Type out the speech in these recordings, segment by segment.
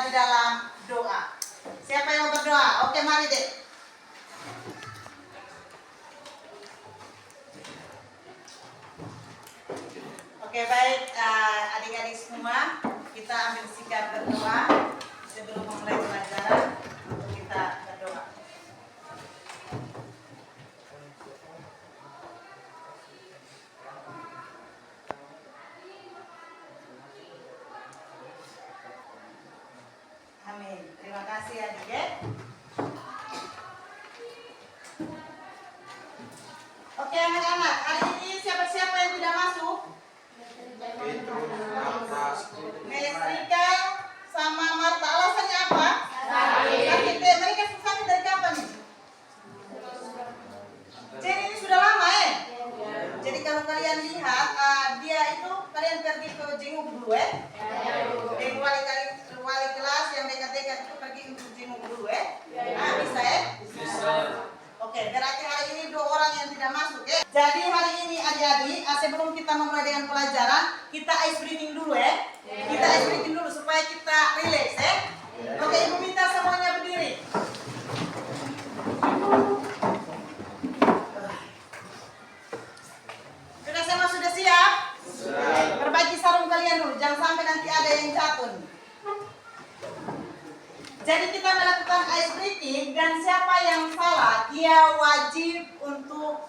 di dalam doa. Siapa yang mau berdoa? Oke, mari deh. Oke, baik adik-adik semua, kita ambil sikap berdoa sebelum memulai pelajaran. Untuk kita berdoa. Amin. Terima kasih adik ya. Oke anak-anak, hari ini siapa-siapa yang tidak masuk? Mestrika sama Marta. Alasannya apa? Sakit. Mereka sakit dari kapan nih? Jadi ini sudah lama ya? Jadi kalau kalian lihat, dia itu kalian pergi ke jenguk dulu ya? Yang wali kelas yang dekat-dekat itu pergi untuk jenguk dulu ya? Bisa ya? Bisa. Oke, berarti hari ini 2 orang yang tidak masuk ya. Jadi hari ini adik-adik, sebelum kita memulai dengan pelajaran, kita ice breathing dulu ya. Kita ice breathing dulu supaya kita relax ya. Oke, ibu minta semuanya berdiri. Sudah semua sudah siap? Sudah. Perbaiki sarung kalian dulu, jangan sampai nanti ada yang jatuh nih. Jadi kita melakukan ice breathing dan siapa yang salah dia wajib untuk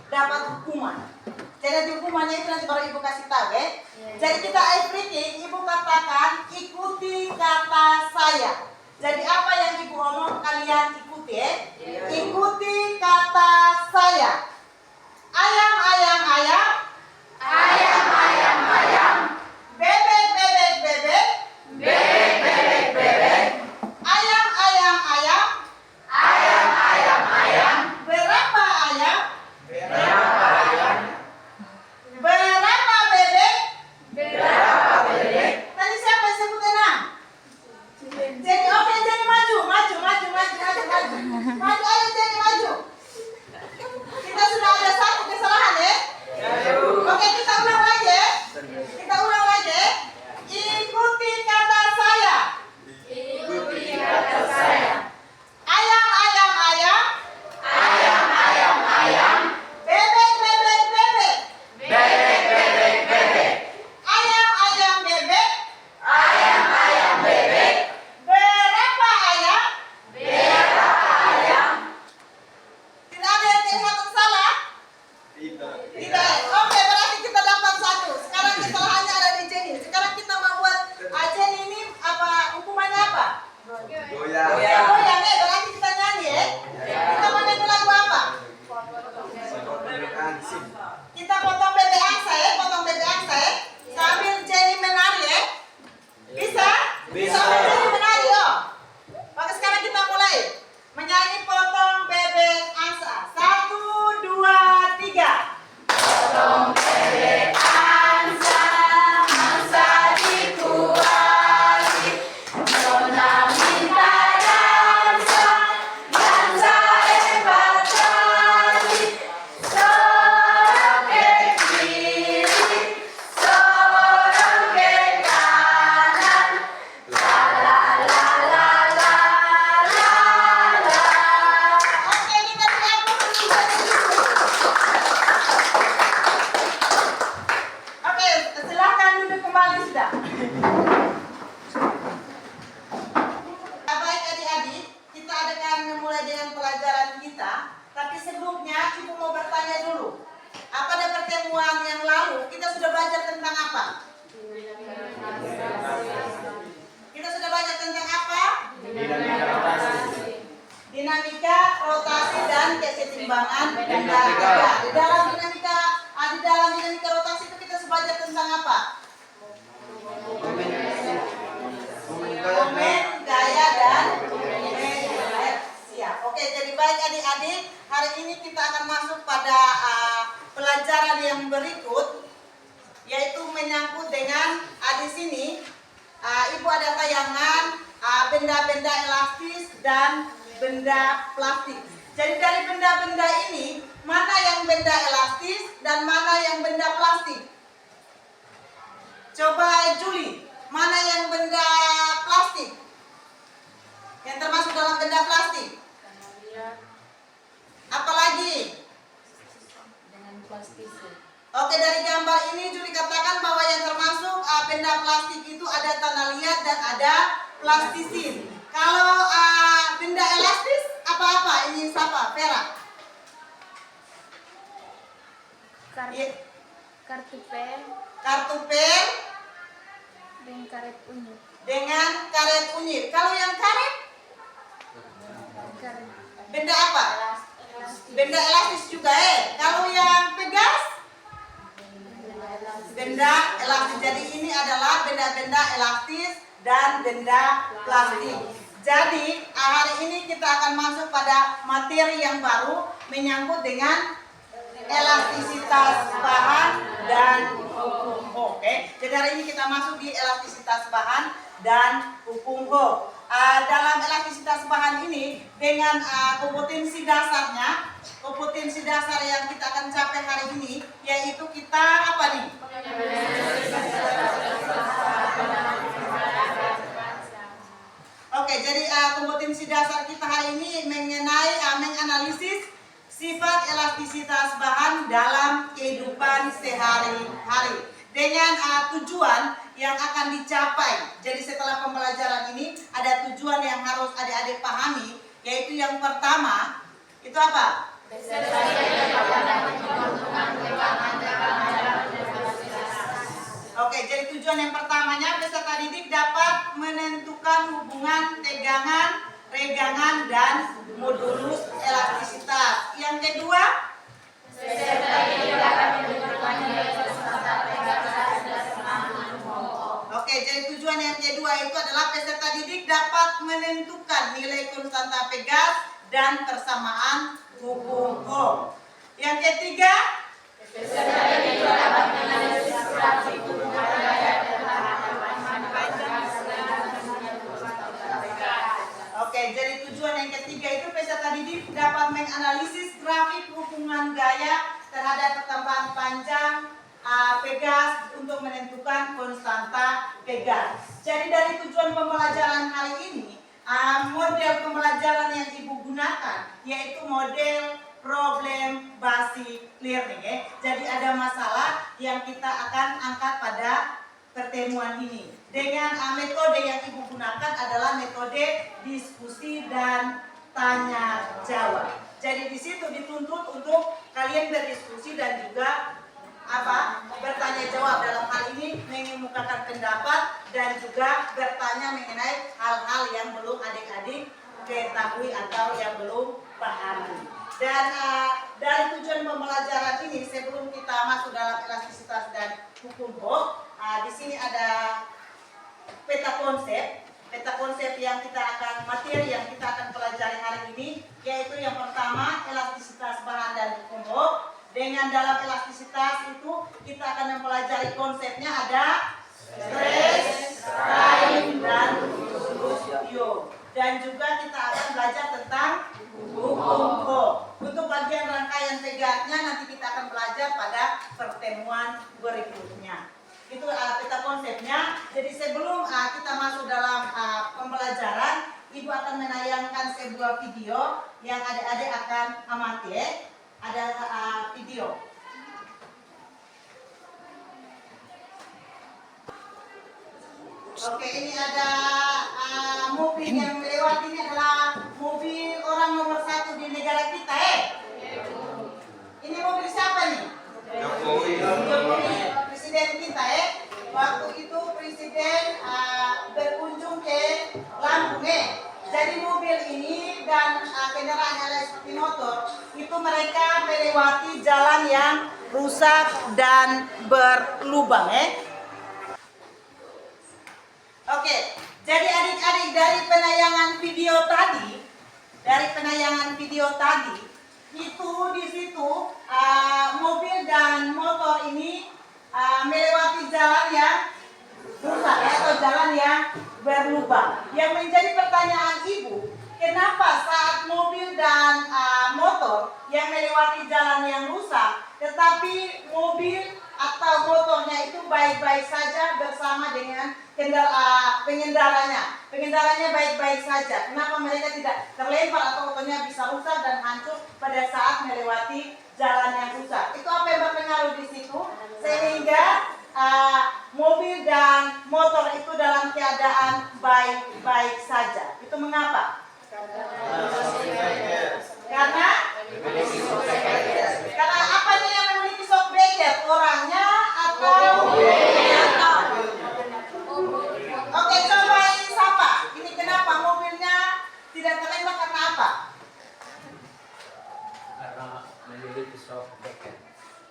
dapat hukuman. Jadi hukumannya itu nanti baru ibu kasih tahu ya. Jadi kita ice breathing, ibu katakan ikuti kata saya. Jadi apa yang ibu omong kalian ikuti ya. Ikuti kata saya. Ayam ayam ayam. Ayam ayam ayam. Bebek bebek bebek. Bebek bebek bebek. Ayam ayam ayam. Ayam ayam ayam. Berapa ayam? Berapa ayam? Berapa bebek? Berapa bebek? Tadi siapa yang sebut enam? Jadi oke, jadi maju. Maju ayo jadi maju. Kita sudah ada 1 kesalahan ya? Oke, kita ulang lagi ya. Ikuti kata saya. Ikuti kata saya. Ayam ayam ayam. Ayam ayam ayam. Bebek bebek bebek. Bebek bebek bebek. Ayam ayam bebek. Ayam ayam bebek. Berapa ayam? Berapa ayam? Tidak ada yang terlihat salah? Tidak. Oke, berarti kita dapat 1. Sekarang kesalahannya ada di Jenny. Sekarang kita mau buat Jenny ini apa hukumannya apa? Goyang ya, berarti kita nyanyi ya. Kita mau nyanyi lagu apa? Kita potong bebek angsa ya, sambil Jenny menari ya. Bisa? Bisa Jenny menari yo. Oke, sekarang kita mulai menyanyi potong bebek angsa. 1, 2, 3. Potong bebek angsa, angsa dikuali. Nona minta dansa, dansa hebat kali. Sorong ke kiri, sorong ke kanan. La la la la la la la. Oke, kita lihat dulu. Oke, silakan duduk kembali sudah. Baik adik-adik, kita akan memulai dengan pelajaran kita. Tapi sebelumnya ibu mau bertanya dulu. Pada pertemuan yang lalu kita sudah belajar tentang apa? Kita sudah belajar tentang apa? Dinamika, rotasi, dan kesetimbangan benda. Di dalam dinamika rotasi itu kita sudah belajar tentang apa? Momen, gaya, dan siap. Oke, jadi baik adik-adik, hari ini kita akan masuk pada pelajaran yang berikut, yaitu menyangkut dengan di sini ibu ada tayangan benda-benda elastis dan benda plastik. Jadi dari benda-benda ini, mana yang benda elastis dan mana yang benda plastik? Coba Juli, mana yang benda plastik? Yang termasuk dalam benda plastik. Apalagi? Dengan plastisi. Oke, dari gambar ini Juli katakan bahwa yang termasuk benda plastik itu ada tanah liat dan ada plastisin. Kalau benda elastis apa-apa? Ini siapa? Vera. Kartu pen. Kartu pen Dengan karet unyit. dengan karet unyit. Kalau yang karet? Karet. Benda apa? Elastis. Benda elastis juga Kalau yang pegas? Benda elastis. Jadi ini adalah benda-benda elastis dan benda plastik. Jadi hari ini kita akan masuk pada materi yang baru menyangkut dengan elastisitas bahan dan hukum Hooke. Jadi hari ini kita masuk di elastisitas bahan dan hukum Hooke. Dalam elastisitas bahan ini dengan kompetensi dasarnya, kompetensi dasar yang kita akan capai hari ini yaitu kita apa nih? Oke, jadi kompetensi dasar kita hari ini mengenai menganalisis sifat elastisitas bahan dalam kehidupan sehari-hari dengan tujuan yang akan dicapai. Jadi setelah pembelajaran ini ada tujuan yang harus adik-adik pahami, yaitu yang pertama itu apa? Oke, jadi tujuan yang pertamanya peserta didik dapat menentukan hubungan tegangan, regangan, dan modulus elastisitas. Yang kedua, peserta didik dapat menentukan nilai konstanta tegangan dan Oke, jadi tujuan yang kedua itu adalah peserta didik dapat menentukan nilai konstanta Pegas dan persamaan hukum Hooke. Yang ketiga, peserta didik dapat menganalisis grafik hubungan gaya Oke, jadi tujuan yang ketiga itu peserta didik dapat menganalisis grafik hubungan gaya terhadap pertambahan panjang Pegas untuk menentukan konstanta Pegas. Jadi dari tujuan pembelajaran hari ini, model pembelajaran yang Ibu gunakan yaitu model problem basic learning. Jadi ada masalah yang kita akan angkat pada pertemuan ini. Dengan metode yang Ibu gunakan adalah metode diskusi dan tanya jawab. Jadi di situ dituntut untuk kalian berdiskusi dan juga bertanya jawab, dalam hal ini mengemukakan pendapat dan juga bertanya mengenai hal-hal yang belum adik-adik ketahui atau yang belum pahami. Dan dari tujuan pembelajaran ini sebelum kita masuk dalam elastisitas dan hukum Hooke, di sini ada peta konsep yang kita akan materi yang kita akan pelajari hari ini, yaitu yang pertama elastisitas bahan dan hukum Hooke. Dengan dalam elastisitas itu kita akan mempelajari konsepnya ada stress, strain, dan fluid. Dan juga kita akan belajar tentang hukum Hooke. Untuk bagian rangkaian Pegasnya nanti kita akan belajar pada pertemuan berikutnya. Itu peta konsepnya. Jadi sebelum kita masuk dalam pembelajaran, Ibu akan menayangkan sebuah video yang adik-adik akan amati. Ada video. Oke, ini ada mobil yang melewati. Ini adalah mobil orang nomor 1 di negara kita. Ini mobil siapa nih? Jokowi, presiden kita. Waktu itu presiden berkunjung ke Lampung. Jadi mobil ini dan kendaraan listrik motor itu mereka melewati jalan yang rusak dan berlubang. Oke, jadi adik-adik dari penayangan video tadi, itu di situ mobil dan motor ini melewati jalan yang rusak atau jalan yang berlubang. Yang menjadi pertanyaan Ibu, kenapa saat mobil dan motor yang melewati jalan yang rusak, tetapi mobil atau motornya itu baik-baik saja bersama dengan pengendaranya baik-baik saja. Kenapa mereka tidak terlempar atau otonya bisa rusak dan hancur pada saat melewati jalan yang rusak? Itu apa yang berpengaruh di situ? Sehingga mobil dan motor itu dalam keadaan baik-baik saja. Itu mengapa? Karena apanya yang memiliki shock breaker? Orangnya atau Oke, coba ini siapa? Ini kenapa mobilnya tidak terlempar karena apa? Karena memiliki shock breaker.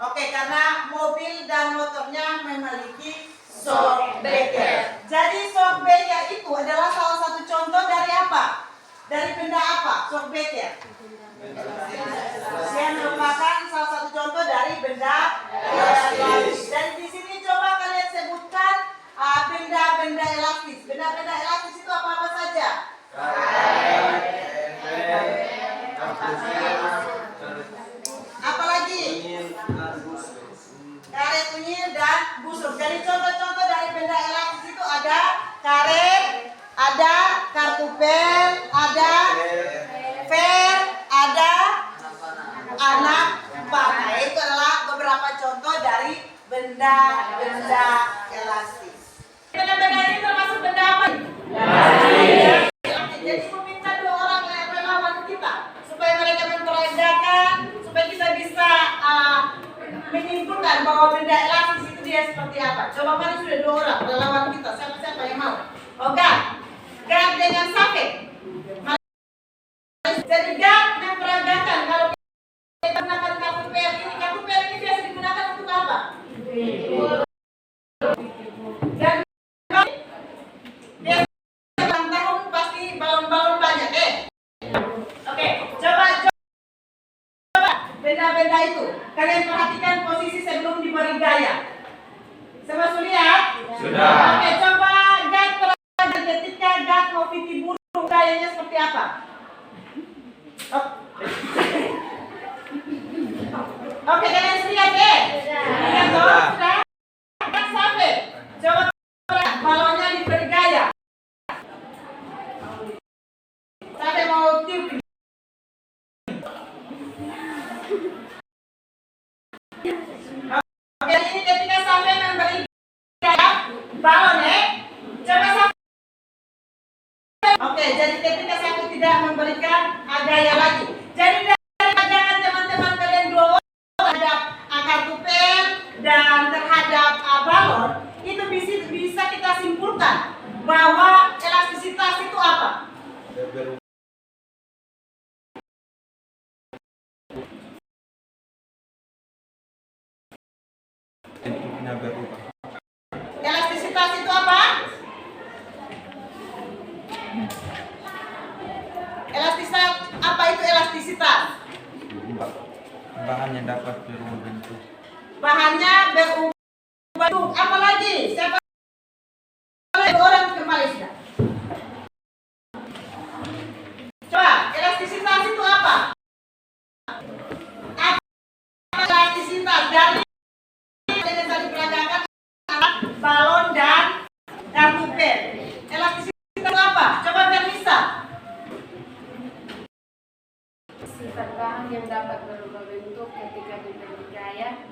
Oke, karena mobil dan motornya memiliki shock breaker. Jadi shock breaker itu adalah salah satu contoh dari apa? Dari benda apa? Shock breaker. Yang merupakan salah satu contoh dari benda elastis. Dan di sini coba kalian sebutkan benda-benda elastis. Benda-benda elastis itu apa-apa saja? Apalagi? Karet, unyil, dan busur. Jadi contoh-contoh dari benda elastis itu ada karet, ada kartu pel, ada fer, ada anak panah. Itu adalah beberapa contoh dari benda-benda elastis. Benda-benda ini termasuk benda apa? Jadi meminta dua orang relawan kita supaya mereka memperagakan, supaya kita bisa menyimpulkan bahwa benda elastis itu dia seperti apa. Coba mana sudah dua orang relawan kita, siapa yang mau? Gad dengan Safet. Jadi Gad memperagakan kalau kita gunakan kartu pel ini biasa digunakan untuk apa? Dan biasa ulang tahun pasti balon-balon banyak Oke, coba benda-benda itu. Kalian perhatikan posisi sebelum diberi gaya. Semua sudah lihat? Sudah. Oke, coba Gad perhatikan ketika Gad mau piti burung gayanya seperti apa? Oke, kalian lihat Lihat toh, sudah. Sampai. Coba balonnya diberi gaya. Sampai mau tiup. Oke, ini ketika sampai memberi gaya balon Coba sampai. Oke, jadi ketika sampai tidak memberikan gaya lagi. Jadi dari pandangan teman-teman kalian dua orang terhadap kartu pel dan terhadap balon, itu bisa kita simpulkan bahwa elastisitas itu apa? Bentuknya berubah. Elastisitas itu apa? Elastisitas apa itu elastisitas? Bahannya dapat berubah bentuk. Bahannya berubah bentuk. Apa lagi? Siapa? Orang kembali sudah. Coba, elastisitas itu apa? Elastisitas dari yang tadi peragakan balon dan kartu pel. Elastisitas itu apa? Coba Fernisa. Sifat bahan yang dapat berubah bentuk ketika diberi gaya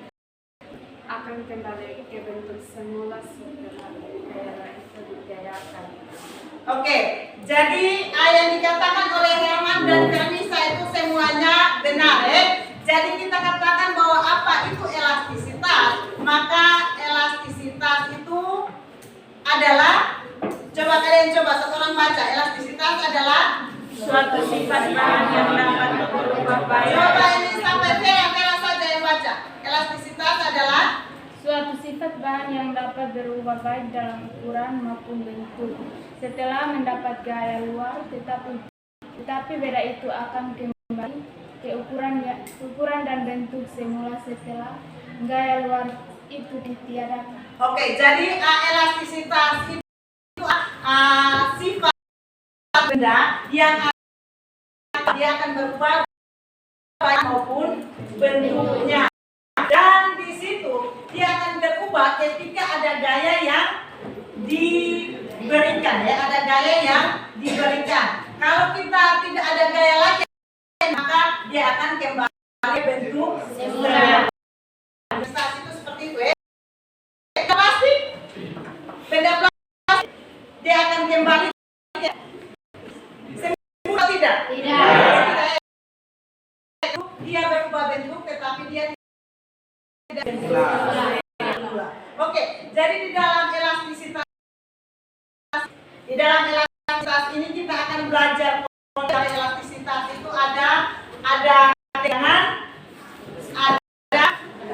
akan kembali ke bentuk semula setelah gaya itu digayakan. Oke, jadi yang dikatakan oleh Herman dan Fernisa itu semuanya benar Jadi kita katakan bahwa apa itu elastisitas, maka elastisitas itu adalah, coba kalian satu orang baca, elastisitas adalah Suatu sifat bahan yang dapat berubah baik. Coba ini sampai Vera saja yang baca. Elastisitas adalah Suatu sifat bahan yang dapat berubah baik dalam ukuran maupun bentuk setelah mendapat gaya luar, tetapi beda itu akan kembali ke ukuran dan bentuk semula setelah gaya luar itu ditiadakan. Oke, jadi elastisitas itu sifat benda yang dia akan berubah baik maupun bentuknya. Dan di situ dia akan berubah ketika ada gaya yang diberikan diberikan ya, ada gaya yang diberikan. Kalau kita tidak ada gaya lagi, maka dia akan kembali bentuk semula. Prestasi itu seperti itu ya. Plastik, benda plastik, dia akan kembali semula tidak? Tidak. Dia berubah bentuk, tetapi dia tidak semula. Oke, jadi di dalam elastisitas ini kita akan belajar dari elastisitas itu ada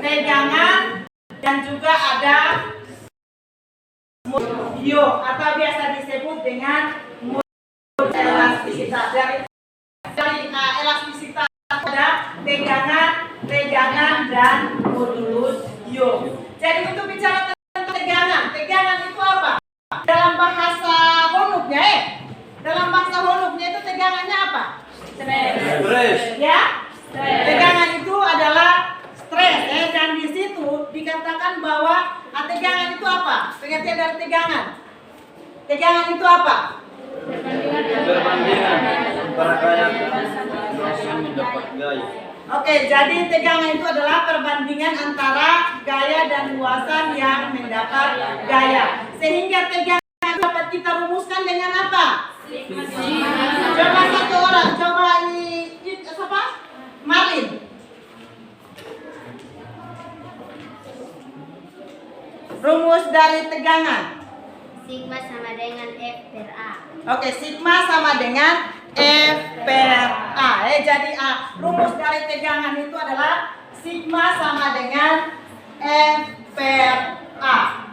tegangan, dan juga ada yo atau biasa disebut dengan elastisitas. Dari elastisitas ada tegangan dan modulus yo. Jadi untuk bicara tentang tegangan itu apa? Dalam bahasa Honuknya itu tegangannya apa? Stres. Ya? Tegangan itu adalah stres dan di situ dikatakan bahwa tegangan itu apa? Pengertian dari tegangan. Tegangan itu apa? Perbandingan antara gaya dan luasan mendapat gaya. Oke, jadi tegangan itu adalah perbandingan antara gaya dan luasan yang mendapat gaya. Sehingga tegangan dapat kita rumuskan dengan apa? Coba satu orang, coba ini siapa? Marlin. Rumus dari tegangan. Sigma sama dengan F per A. Oke, sigma sama dengan F per A. Jadi rumus dari tegangan itu adalah sigma sama dengan F per A.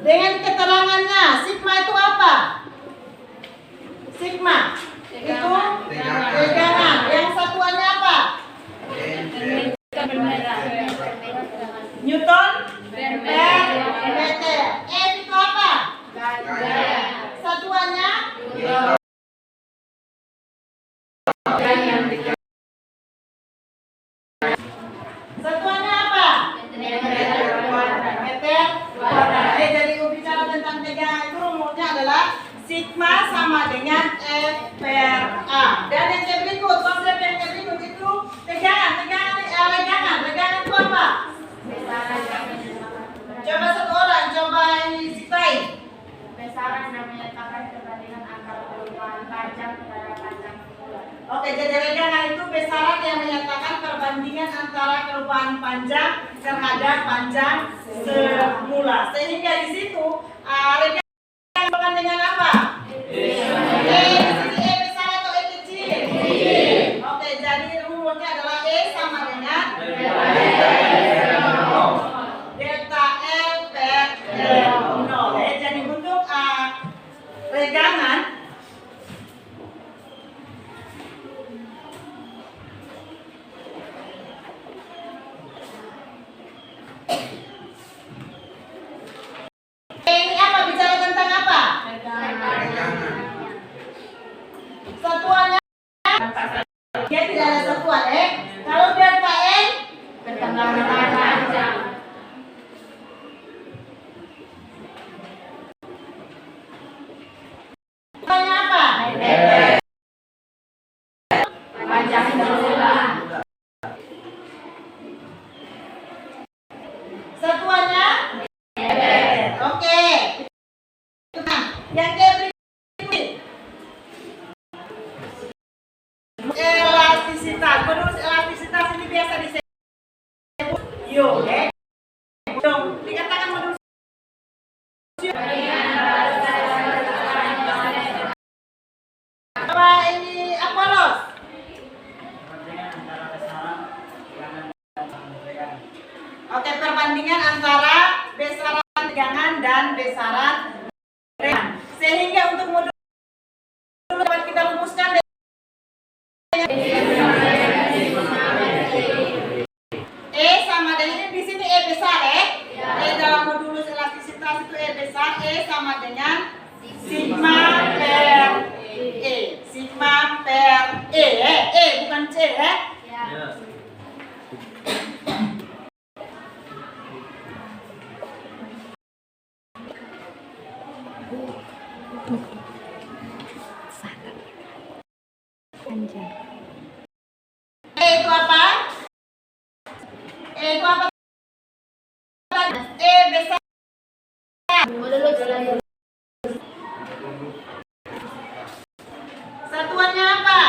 Dengan keterangannya, sigma itu apa? Sigma itu tegangan. Yang satuannya apa? Newton per meter. F itu apa? Satuannya? Satuannya apa? Meter kuadrat. Jadi bicara tentang tegangan itu rumusnya adalah sigma sama dengan F per A. Dan yang berikut, konsep yang berikut itu tegangan itu apa? Coba satu orang, coba ini sitain. Besaran yang menyatakan perbandingan antara perubahan panjang pada panjang semula. Oke, jadi tegangan itu besaran yang menyatakan perbandingan antara perubahan panjang terhadap panjang semula. Sehingga di situ tegangan dengan apa? Di sini E besar atau E kecil? Oke, jadi rumusnya adalah E sama dengan delta L per nol. Jadi untuk tegangan ini apa? Bicara tentang apa? Satuannya dia tidak ada satuan Kalau delta N Perkembangan panjang. satuannya apa? Panjang semula. Satuannya oke. Yang berikut elastisitas. Menurut elastisitas ini biasa disebut yo, dikatakan menurut apa ini Apolos? Oke, perbandingan antara besaran tegangan dan besaran tegangan. Sehingga untuk modul dapat kita rumuskan E sama dengan di sini E besar E dalam modulus elastisitas itu E besar E sama dengan sigma per E. Sigma per E ya. Ya. E itu apa? E itu apa? E besar. Satuannya apa?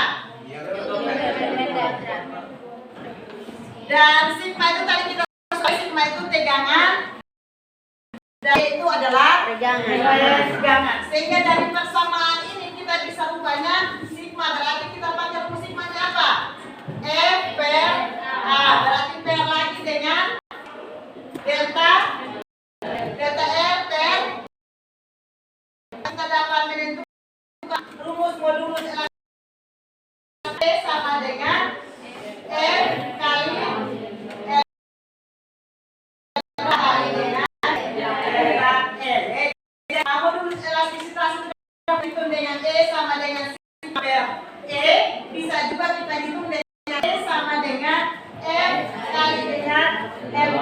Dan sigma itu tadi kita sigma itu tegangan. Dan itu adalah tegangan. Sehingga dari persamaan ini kita bisa rubahnya sigma, berarti kita pakai rumus sigmanya apa? F per A, berarti per lagi dengan delta R per, kita dapat menentukan rumus modulus elastis sama dengan F kali L kali dengan delta L. Modulus elastisitas sudah dihitung dengan E sama dengan sigma per E, bisa juga kita hitung dengan E sama dengan F kali dengan L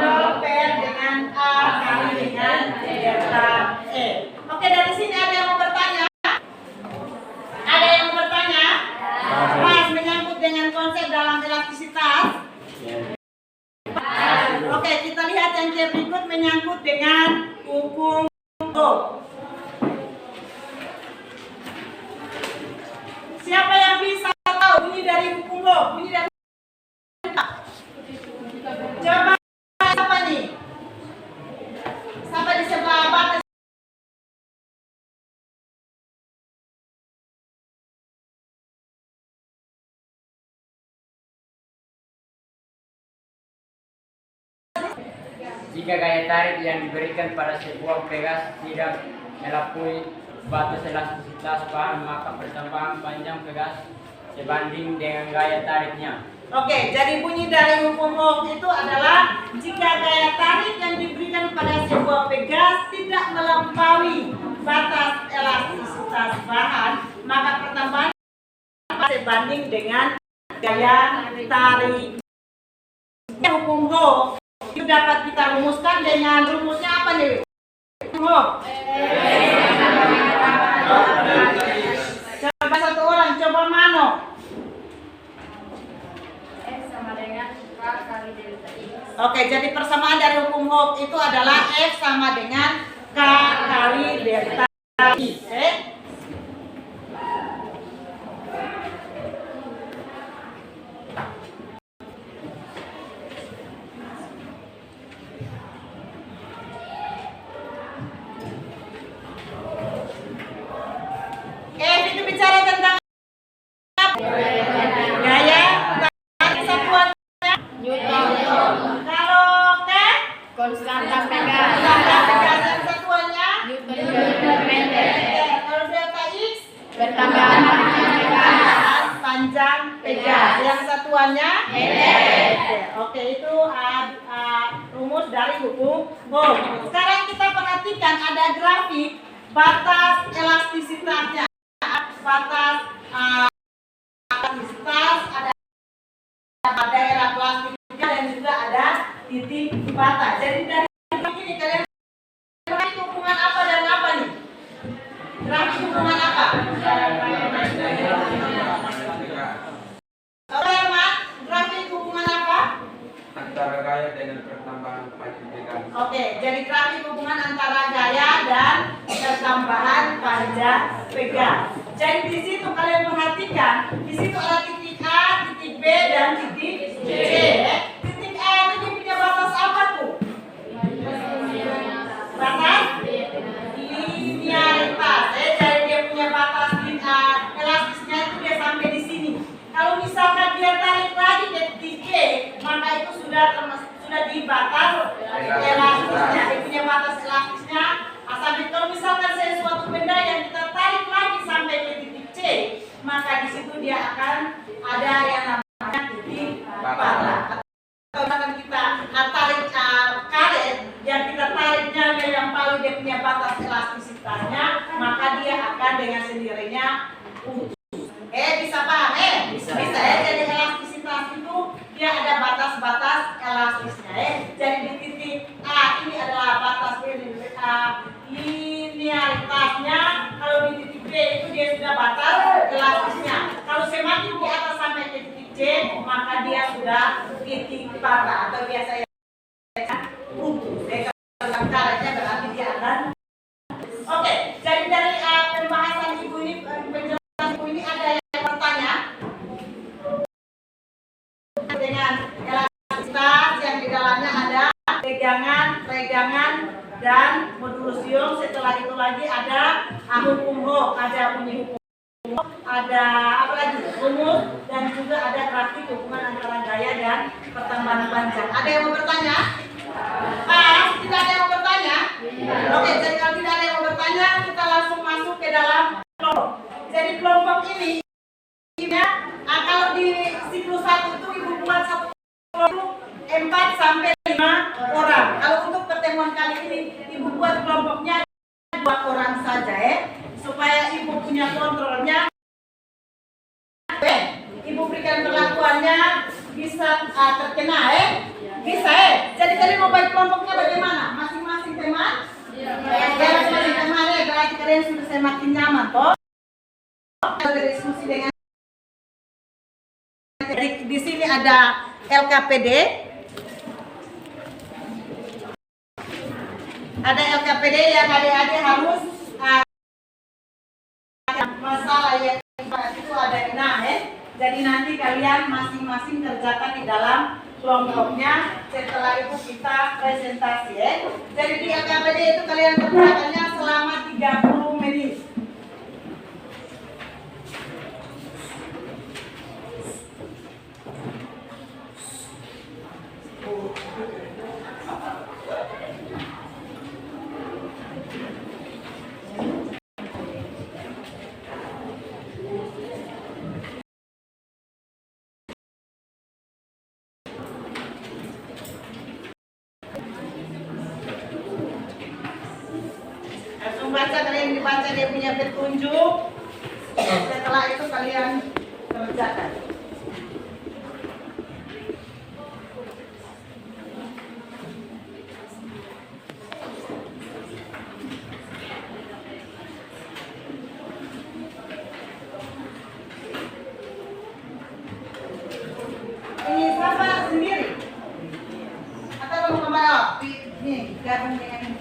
per dengan A kali dengan delta E. Oke, dari sini ada yang mau bertanya? Ada yang mau bertanya? Mas, menyangkut dengan konsep dalam elastisitas? Oke, kita lihat yang berikut menyangkut dengan hukum Ohm. Siapa yang bisa tahu bunyi dari hukum Ohm? Bunyi dari coba siapa nih? Siapa di sebelah batas? Jika gaya tarik yang diberikan pada sebuah pegas tidak melampaui batas elastisitas bahan, maka pertambahan panjang pegas sebanding dengan gaya tariknya. Oke, jadi bunyi dari hukum Ohm itu adalah jika gaya tarik yang diberikan pada sebuah pegas tidak melampaui batas elastisitas bahan, maka pertambahan sebanding dengan gaya tarik. Hukum Ohm itu dapat kita rumuskan dengan rumusnya apa nih? Hukum Ohm. Coba satu orang, coba Mano. Oke, jadi persamaan dari hukum Ohm itu adalah F sama dengan K kali delta I. Oke? F itu bicara tentang gaya satuannya kalau K Konstanta pegas yang satuannya kalau delta X Pertambahan panjang pegas yang satuannya Oke, itu rumus dari hukum Ohm. Sekarang kita perhatikan ada grafik batas elastisitasnya, batas elastisitas, ada daerah plastiknya dan juga ada titik batas. Jadi dari ini kalian grafik hubungan apa dan apa nih? Grafik hubungan apa? Grafik hubungan apa? Antara gaya dengan pertambahan panjang pegas. Oke, jadi grafik hubungan antara gaya dan pertambahan panjang pegas. Jadi di situ kalian perhatikan, di situ ada titik A, titik B, dan titik C. Titik A itu dia punya batas apa tuh? Batas linearitas. Jadi dia punya batas elastisnya itu dia sampai di sini. Kalau misalkan dia tarik lagi ke titik C, maka itu sudah di batas elastisnya. Dia punya batas elastisnya. Sampai kalau misalkan sesuatu benda yang kita tarik lagi sampai ke titik C, maka di situ dia akan ada yang namanya titik patah. Atau misalkan kita tarik karet yang kita tariknya yang paling dia punya batas elastisitasnya, maka dia akan dengan sendirinya putus. Bisa paham? Bisa ya. Jadi elastisitas C, maka dia sudah titik patah atau biasa putus. Kalau caranya berarti dia akan. Oke, jadi dari pembahasan ibu ini, penjelasan ibu ini ada yang bertanya dengan elastisitas yang di dalamnya ada regangan, dan modulusium. Setelah itu lagi ada hukum Hooke, ada uni hukum Hooke, ada apa lagi? Rumus, dan juga ada grafik hubungan antara gaya dan pertambahan panjang. Ada yang mau bertanya? Tidak ada yang mau bertanya? Oke, jadi kalau tidak ada yang mau bertanya, kita langsung masuk ke dalam kelompok. Jadi kelompok ini, kalau di siklus 1 itu ibu buat satu kelompok 4 sampai 5 orang. Kalau untuk pertemuan kali ini, ibu buat kelompoknya 2 orang saja supaya ibu punya kontrolnya. Ibu berikan perlakuannya bisa terkena bisa Jadi kalian mau bagi kelompoknya bagaimana? Masing-masing teman? Masing-masing teman berarti kalian sudah semakin nyaman toh? Berdiskusi dengan di sini ada LKPD. Ada LKPD yang adik-adik harus masalah yang itu ada 6 Jadi nanti kalian masing-masing kerjakan di dalam kelompoknya. Setelah itu kita presentasi Jadi di LKPD itu kalian kerjakannya selama 30 menit. Baca, kalian dibaca dia punya petunjuk. Setelah itu kalian kerjakan. Ini siapa sendiri? Atau mau kembali? Nih, gabung dengan ini.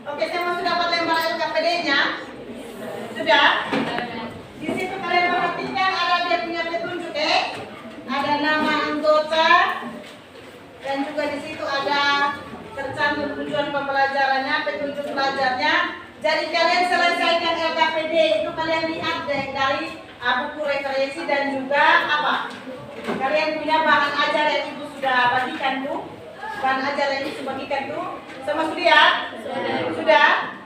Oke, semua sudah dapat lembar LKPD-nya? Sudah? Di situ kalian perhatikan ada dia punya petunjuk Ada nama anggota dan juga di situ ada tercantum tujuan pembelajarannya, petunjuk belajarnya. Jadi kalian selesaikan LKPD itu kalian lihat dari buku referensi dan juga apa? Kalian punya bahan ajar yang ibu sudah bagikan tuh. Bahan ajar yang ibu bagikan tuh. Semua sudah? Sudah?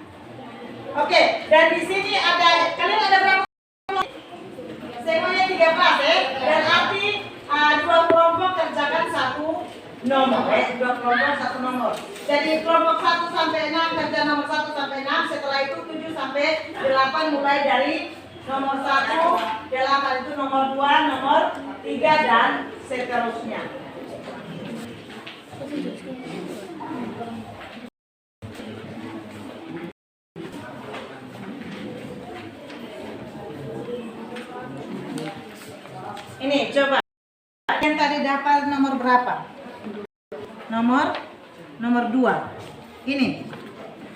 Oke, dan di sini ada, kalian ada berapa? Semuanya 13 Dan arti 2 kelompok kerjakan 1 nomor 2 kelompok 1 nomor. Jadi kelompok 1 sampai 6 kerja nomor 1 sampai 6. Setelah itu 7 sampai 8 mulai dari nomor 1, 8 itu nomor 2, nomor 3 dan seterusnya. Ini coba yang tadi dapat nomor berapa? Nomor 2. Ini.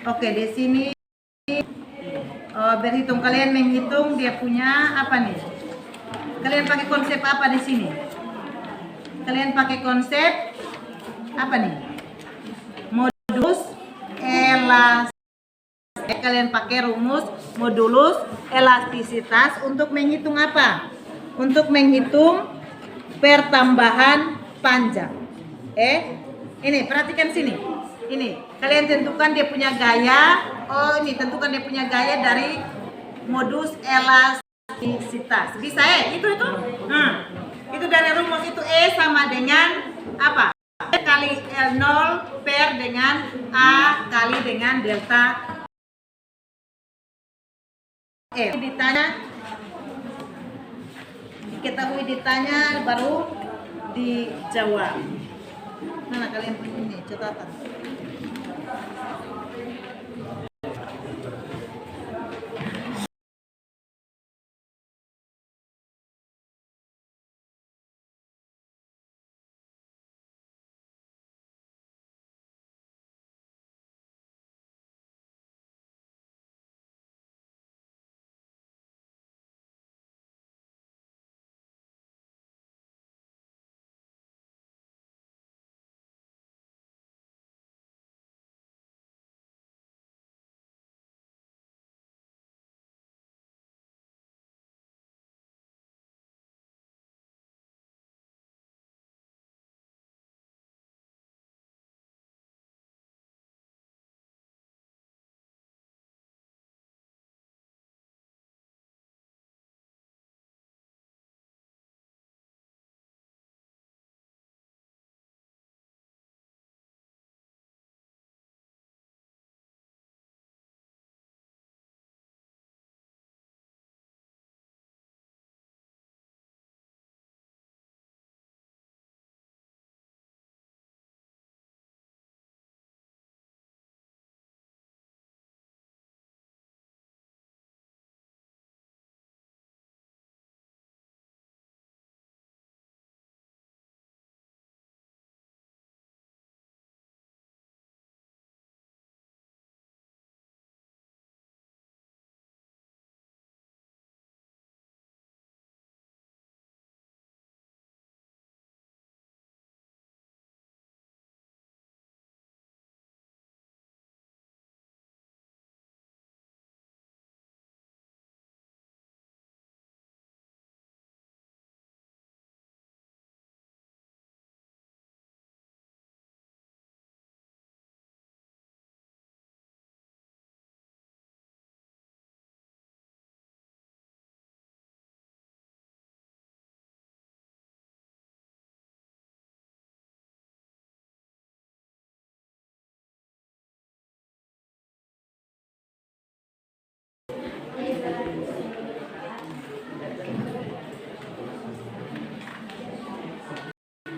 Oke, di sini berhitung, kalian menghitung dia punya apa nih? Kalian pakai konsep apa di sini? Kalian pakai konsep apa nih? Modulus elastisitas. Kalian pakai rumus modulus elastisitas untuk menghitung apa? Untuk menghitung pertambahan panjang. Ini perhatikan sini. Ini kalian tentukan dia punya gaya. Oh, ini tentukan dia punya gaya dari modus elastisitas. Bisa itu. Itu dari rumus itu sama dengan apa? Kali L0 per dengan A kali dengan delta diketahui ditanya baru dijawab. Mana kalian ini catatan?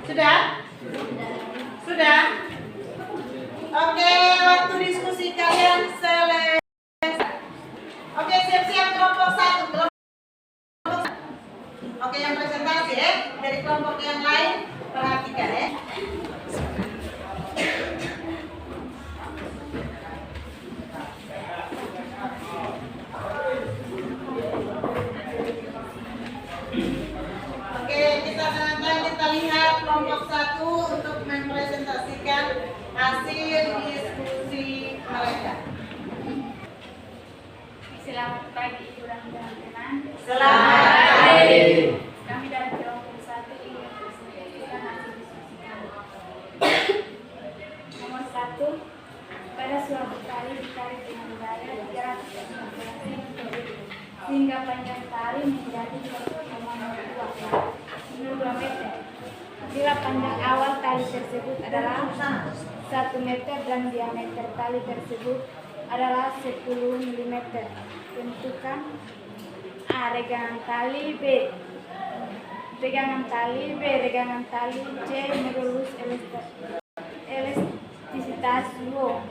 Sudah? Sudah? Oke, waktu diskusi kalian selesai. Oke, siap-siap kelompok 1. Oke, yang presentasi ya. Dari kelompok yang lain, perhatikan ya. Oke, kita lihat kelompok 1 untuk mempresentasikan hasil diskusi mereka. Selamat pagi Ibu dan teman-teman. Selamat pagi. Kami dari kelompok 1 ingin mempresentasikan hasil diskusi kami. Nomor 1, pada suatu tali ditarik dengan daya 315 meter sehingga panjang tali menjadi 1,02 meter. Bila panjang awal tali tersebut adalah 1 meter dan diameter tali tersebut adalah 10 mm. Tentukan A. Regangan tali, B. Regangan tali, B. Regangan tali, C. Modulus elastisitas W.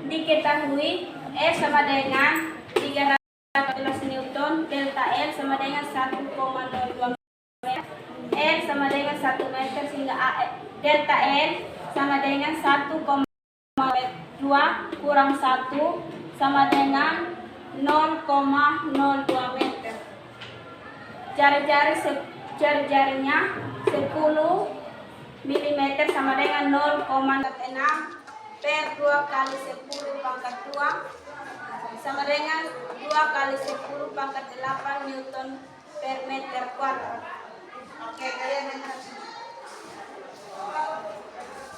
Diketahui E sama dengan 314 Newton, delta L sama dengan 1,02 meter, L sama dengan 1 meter sehingga delta L sama dengan 1,2 kurang 1 sama dengan 0,02 meter. Jari-jarinya 10 mm sama dengan 0,6 per 2 kali 10 pangkat 2 sama dengan 2 kali 10 pangkat 8 Newton per meter kuadrat. Oke, kalian dengar.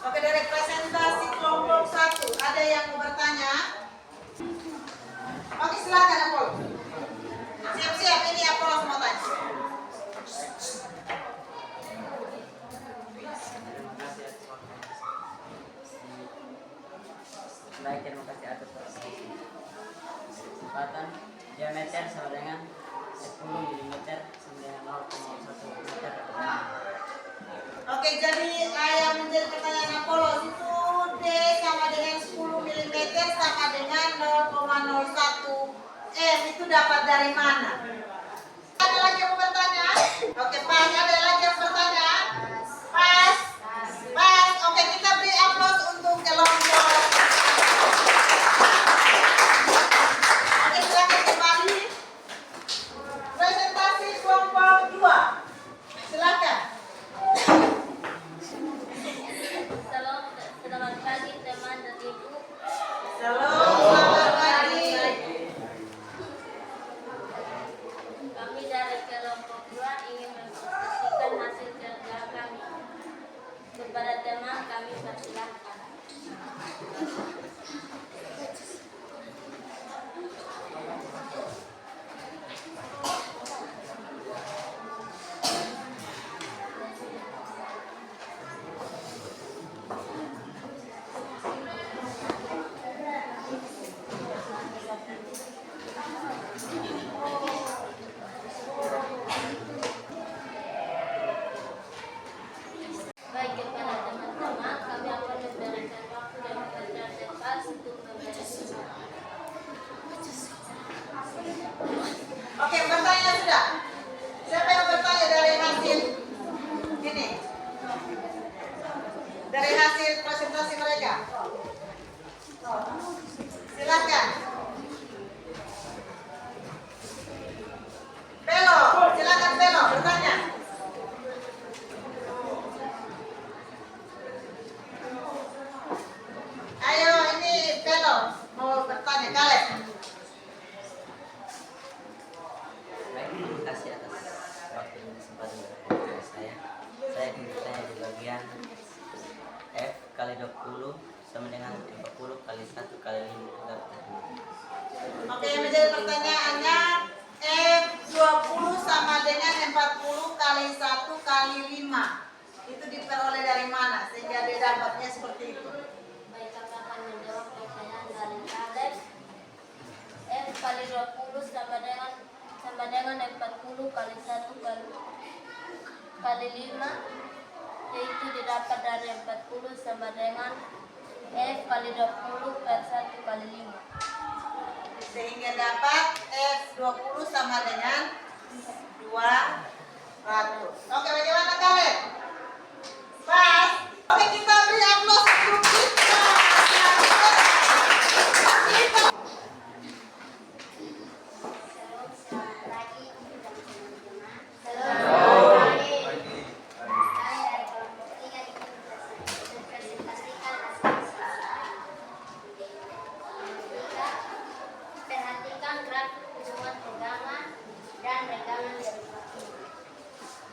Oke, dari presentasi kelompok 1 ada yang mau bertanya? Oke, silakan Apollo. Siap-siap, ini Apollo mau tanya. Baik, terima kasih atas kesempatan. Diameter sama dengan 10 mm sama dengan 0,1 meter. Oke, jadi yang menjadi pertanyaan Apollo itu D sama dengan 10 mm sama dengan 0,01 M itu dapat dari mana? Ada lagi yang mau bertanya? Oke, pas. Ada lagi yang bertanya? Pas. Pas. Oke, kita beri aplaus untuk kelompok. Oke, silakan kembali. Presentasi kelompok 2. Silakan. Selamat pagi teman dan ibu. Selamat pagi. Kami dari kelompok 2 ingin mempresentasikan hasil kerja kami. Kepada teman kami persilahkan. Baik, kepada teman-teman, kami akan memberikan waktu dan pekerjaan bebas untuk mempresentasikan. Oke, bertanya sudah. Siapa yang bertanya dari hasil ini? Dari hasil presentasi mereka? Silakan. Belo, silakan Belo bertanya. Ayo ini Belo mau bertanya Kaleb. Baik, terima kasih atas waktu dan kesempatan dari saya. Saya akan bertanya di bagian F kali 20 sama dengan 40 kali 1 kali 5 dapat 2. Oke, yang menjadi pertanyaannya F20 sama dengan 40 kali 1 kali 5. Itu diperoleh dari mana sehingga dia dapatnya seperti itu? Baik, kami akan menjawab pertanyaan dari Kaleb. F kali 20 sama dengan 40 kali 1 kali 5, yaitu didapat dari 40 sama dengan F kali 20 per 1 kali 5. Sehingga dapat F20 sama dengan 200. Oke, bagaimana Kaleb? Pas. Oke, kita beri aplaus untuk kita. Perhatikan grafik hubungan tegangan dan regangan derivatif.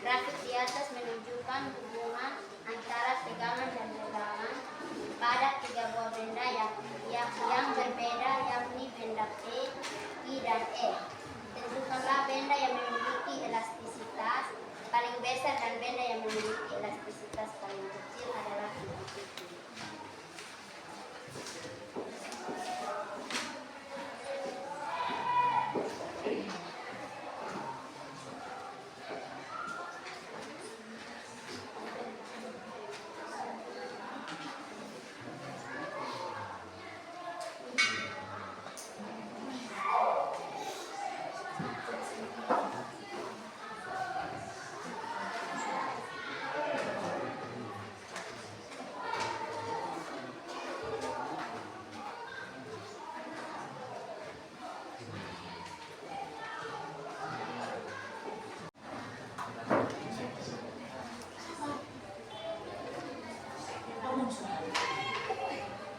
Grafik di atas menunjukkan hubungan antara tegangan dan regangan pada tiga buah benda yang berbeda, yakni benda P, I, dan E. Tentukanlah benda yang memiliki elastisitas paling besar dan benda yang memiliki elastisitas paling kecil adalah 50.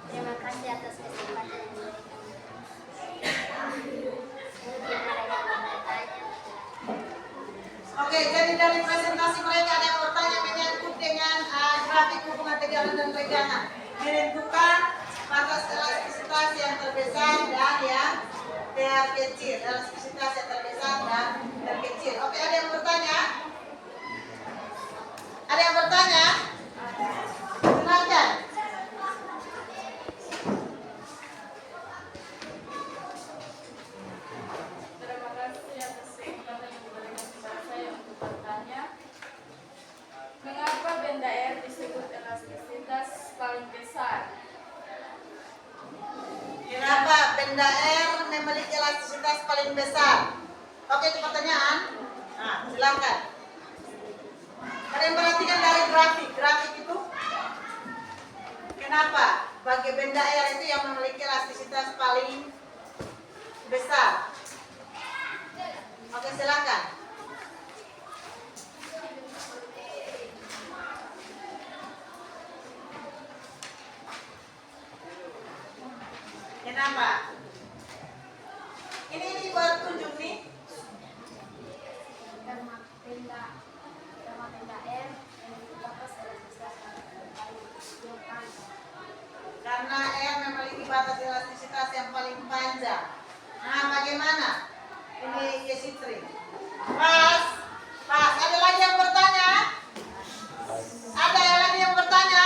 Terima kasih atas kesempatan yang diberikan. Mungkin ada yang mau bertanya. Oke, jadi dari presentasi mereka ada yang bertanya menyangkut dengan grafik hubungan tegangan dan regangan. Menentukan batas elastisitas yang terbesar dan yang terkecil. Elastisitas yang terbesar dan terkecil. Oke, ada yang bertanya? Ada yang bertanya? Silakan. Terima kasih atas kesempatan yang diberikan kepada saya untuk bertanya. Mengapa benda R disebut elastisitas paling besar? Kenapa benda R memiliki elastisitas paling besar? Oke, itu pertanyaan. Nah, silakan. Ada yang perhatikan dari grafik itu? Kenapa bagi benda R itu yang memiliki elastisitas paling besar? Oke, silakan. Kenapa? Ini buat tunjuk nih. Karena benda R memiliki batas elastisitas yang panjang. Karena R memiliki batas elastisitas yang paling panjang. Nah, bagaimana? Ini Yesitri. Pas. Ada lagi yang bertanya? Ada lagi yang bertanya?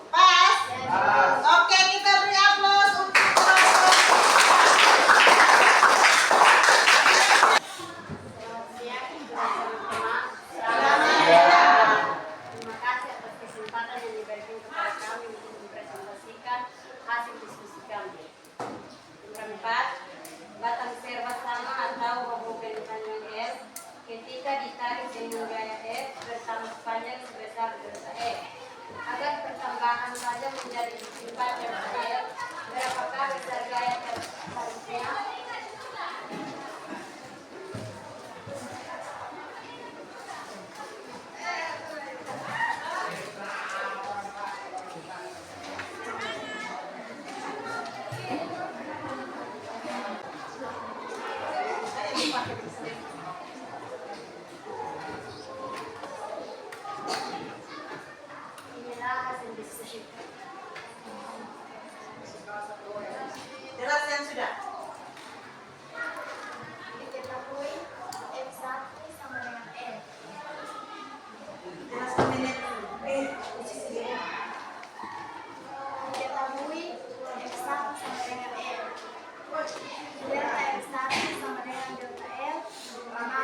Pas. Oke, kita beri aplaus untuk Terima kasih atas kesempatan yang diberikan kepada kami untuk mempresentasikan hasil diskusi kami. Yang keempat, batang serba sama atau hubungan panjang S ketika ditarik dengan gaya F bertambah panjang sebesar delta E. Agar pertambahan saja menjadi 4 delta E Jelas yang sudah? Diketahui F1 sama dengan F. Jelas menit. Diketahui F1 sama dengan F. Delta F1 sama dengan delta L, maka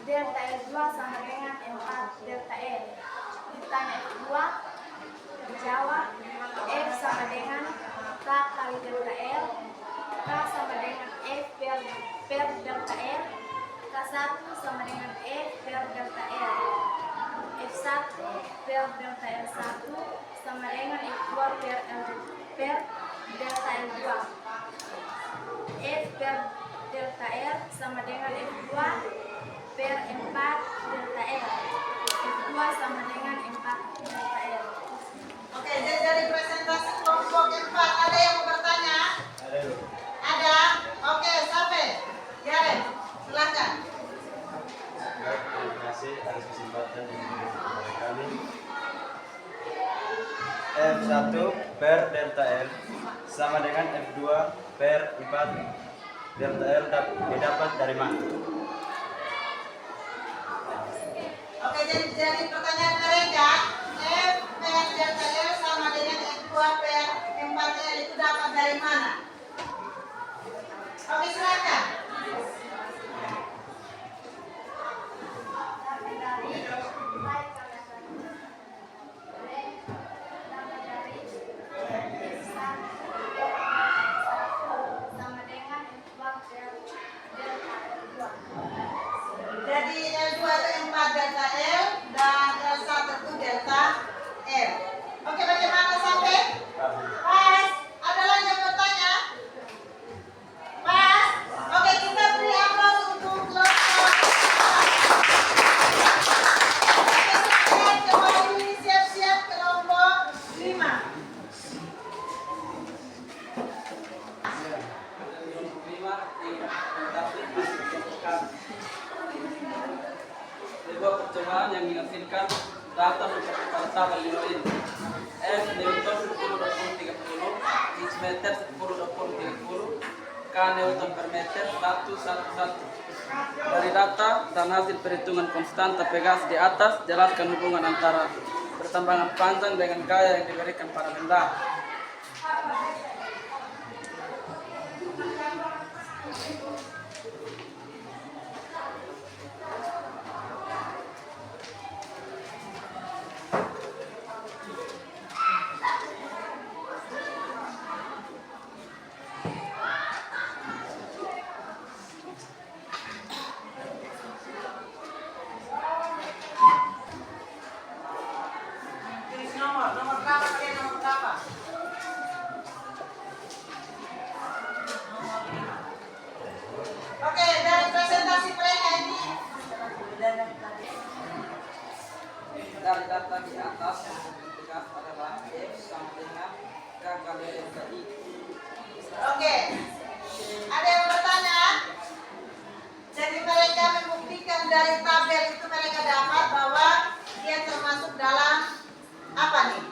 delta L2 sama dengan 4 delta L. Ditanya F2, dijawab F sama dengan K kali delta L, K sama dengan F per delta L, K1 sama dengan F per delta L, F1 per delta L1 sama dengan F2 per delta L2, F per delta L sama dengan F2 per 4 delta L, F2 sama dengan 4 delta L. Oke, jadi dari presentasi kelompok 4 ada yang mau bertanya? Ada? Oke, sampai. Yaren, silakan. Baik, terima kasih atas kesempatan yang diberikan kepada kami. F1 per delta L sama dengan F2 per 4 delta L didapat dari mana? Oke, jadi pertanyaan mereka, F per delta L sama dengan F2 per 4L itu dapat dari mana? Oke, silakan. Jadi L2 itu 4 delta L dan L1 itu delta L. Oke, bagaimana sampai? Pas, ada lagi yang bertanya? Pas, oke kita beri aplaus untuk kelompok. Oke, kembali siap-siap kelompok 5. Sebuah percobaan yang menghasilkan data seperti pada tabel ini. F Newton 10/30, H meter 10/30, K Newton per meter 111. Dari data dan hasil perhitungan konstanta Pegas di atas, jelaskan hubungan antara pertambangan panjang dengan gaya yang diberikan pada benda. Tulis nomor berapa kalian nomor berapa? Oke, dari presentasi mereka ini Dari data di atas, Pegas adalah F sama dengan K kali delta I. Oke, ada yang bertanya? Jadi mereka membuktikan dari tabel itu mereka dapat bahwa dia termasuk dalam apa nih?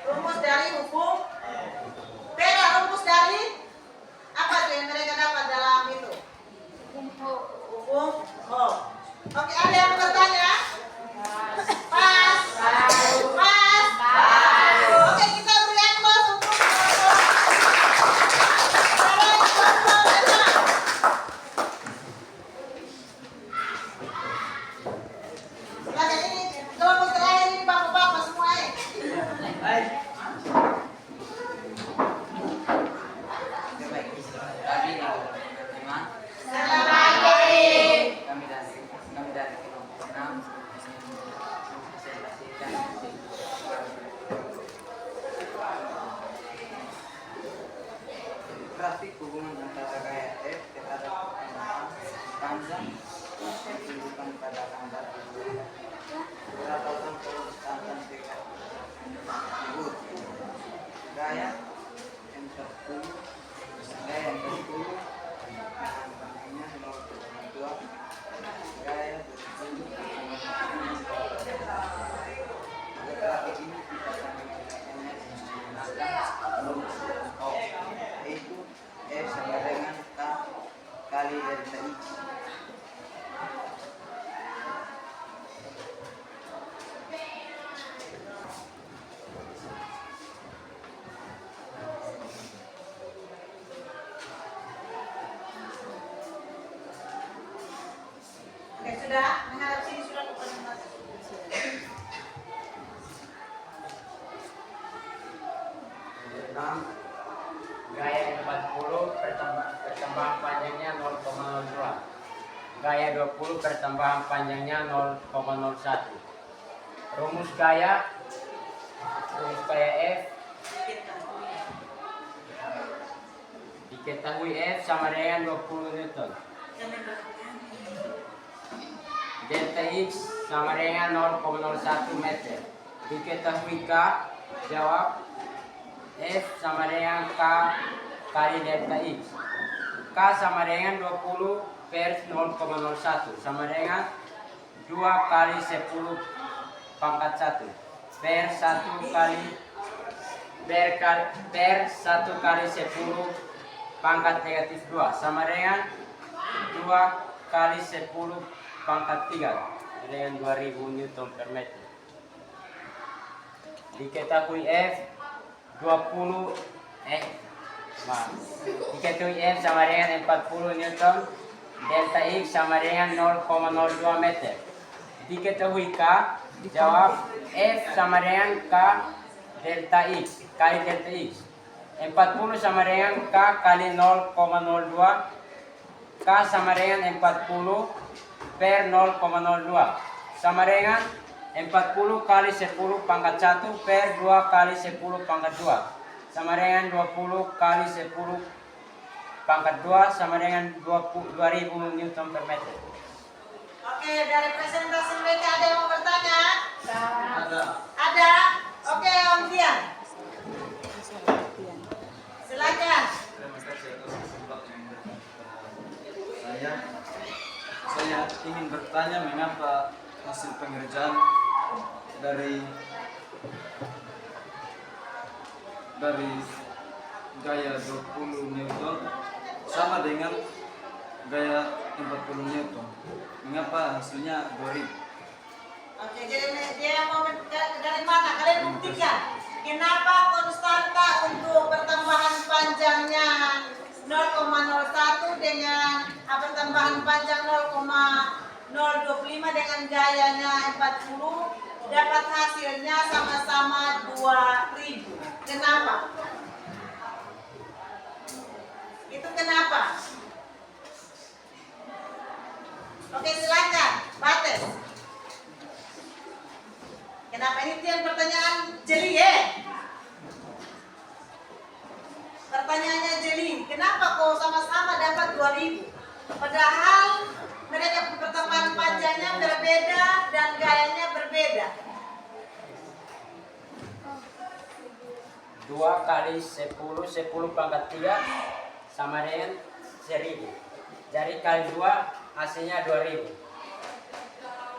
Rumus dari hukum. Beda rumus dari apa tuh yang mereka dapat dalam itu? Hukum Hall. Oke, ada yang bertanya? Pas. Oke, kita beri aplaus untuk silakan, ini kelompok terakhir ini bapak-bapak semua ya. Selamat pagi. Kami dari kelompok 6 presentasikan grafik hubungan antara gaya F terhadap pertambangan panjang ditunjukkan pada gambar ini. Berdasarkan konstantan Pegas tersebut, gaya M10 gaya yang ke-10 dengan bandingnya 0,2, gaya ke-10 dengan grafik ini kita sudah menghadap sini sudah presentasi. Gaya 40 pertambahan panjangnya 0,02. Gaya 20 pertambahan panjangnya 0,01. Rumus gaya F diketahui F sama dengan 20 Newton. Delta X sama dengan 0,01 meter. Diketahui K, jawab F sama dengan K kali delta X. K sama dengan 20 per 0,01 sama dengan 2 kali 10 pangkat 1 per 1 kali 10 pangkat negatif 2 sama dengan 2 kali 10 pangkat 3 dengan 2000 Newton per meter. Diketahui F 20 diketahui F sama dengan 40 Newton, delta X sama dengan 0,02 meter. Diketahui K, jawab F sama dengan K delta X kali delta X. 40 sama dengan K kali 0,02. K sama dengan 40 per 0,02 sama dengan 40 kali 10 pangkat 1 per 2 kali 10 pangkat 2 sama dengan 20 kali 10 pangkat 2 sama dengan 2000 Newton per meter. Oke, dari presentasi mereka ada yang mau bertanya? Ada. Ada? Oke, Om Tian. Silakan. Terima kasih atas kesempatan yang diberikan. Saya ingin bertanya mengapa hasil pengerjaan dari gaya 20 Newton sama dengan gaya 40 Newton. Mengapa hasilnya 2000? Oke, jadi dia mau dari mana? Kalian buktikan. Kenapa konstanta untuk pertambahan panjangnya 0,01 dengan pertambahan panjang 0,025 dengan gayanya 40 dapat hasilnya sama-sama 2000. Kenapa? Itu kenapa? Oke, silakan, Bates. Kenapa ini Tian pertanyaan jeli ya? Pertanyaannya jeli. Kenapa kok sama-sama dapat 2000? Padahal mereka pertambahan panjangnya berbeda dan gayanya berbeda. 2 kali 10 pangkat 3 sama dengan 1000. Jadi kali 2 hasilnya 2000.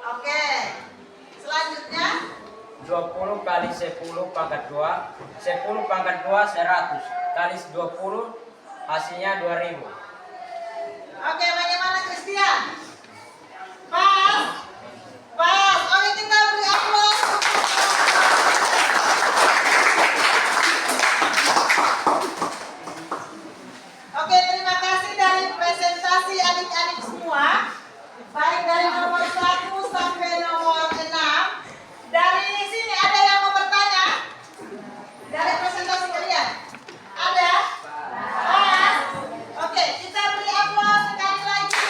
Oke. Selanjutnya 20 kali 10 pangkat 2, 10 pangkat 2 100 kali 20 hasilnya 2000. Oke, bagaimana Christian? Pas? Pas. Oke, kita beri aplaus. Oke, terima kasih dari presentasi adik-adik semua. Baik dari nomor 1 sampai nomor 6. Dari sini ada yang mau bertanya? Dari presentasi kalian? Ada? Pas? Oke, kita beri aplaus sekali lagi.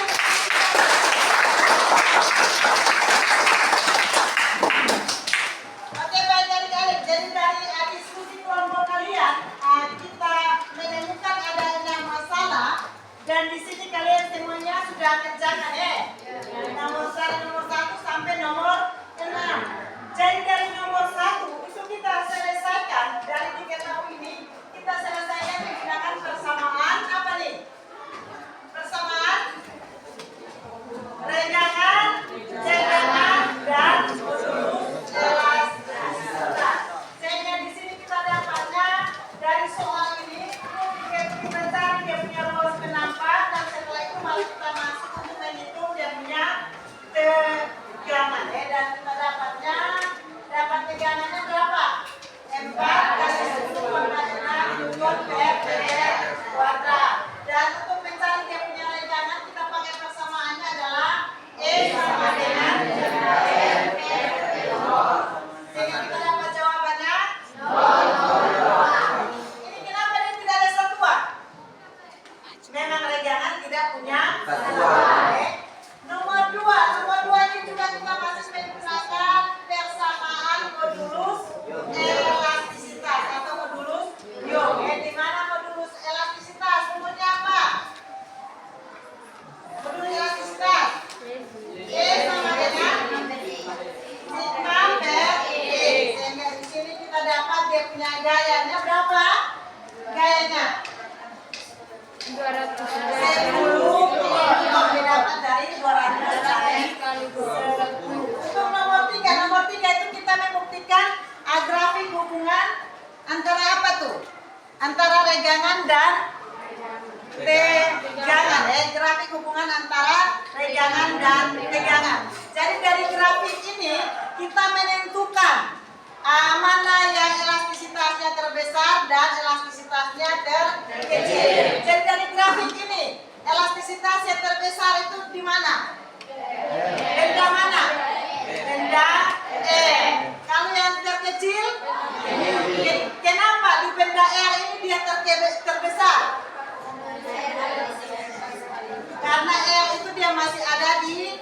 dia punya gayanya berapa? Gayanya 200 10 kalau didapat dari 200 kali 20. Untuk nomor 3 itu kita membuktikan grafik hubungan antara apa tuh? Antara regangan dan tegangan ya, grafik hubungan antara regangan dan tegangan. Jadi dari grafik ini kita menentukan mana yang elastisitasnya terbesar dan elastisitasnya terkecil. Jadi dari grafik ini elastisitas yang terbesar itu di mana? Benda mana? Benda R. Kalau yang terkecil, kenapa di benda R ini dia terbesar? Karena R itu dia masih ada di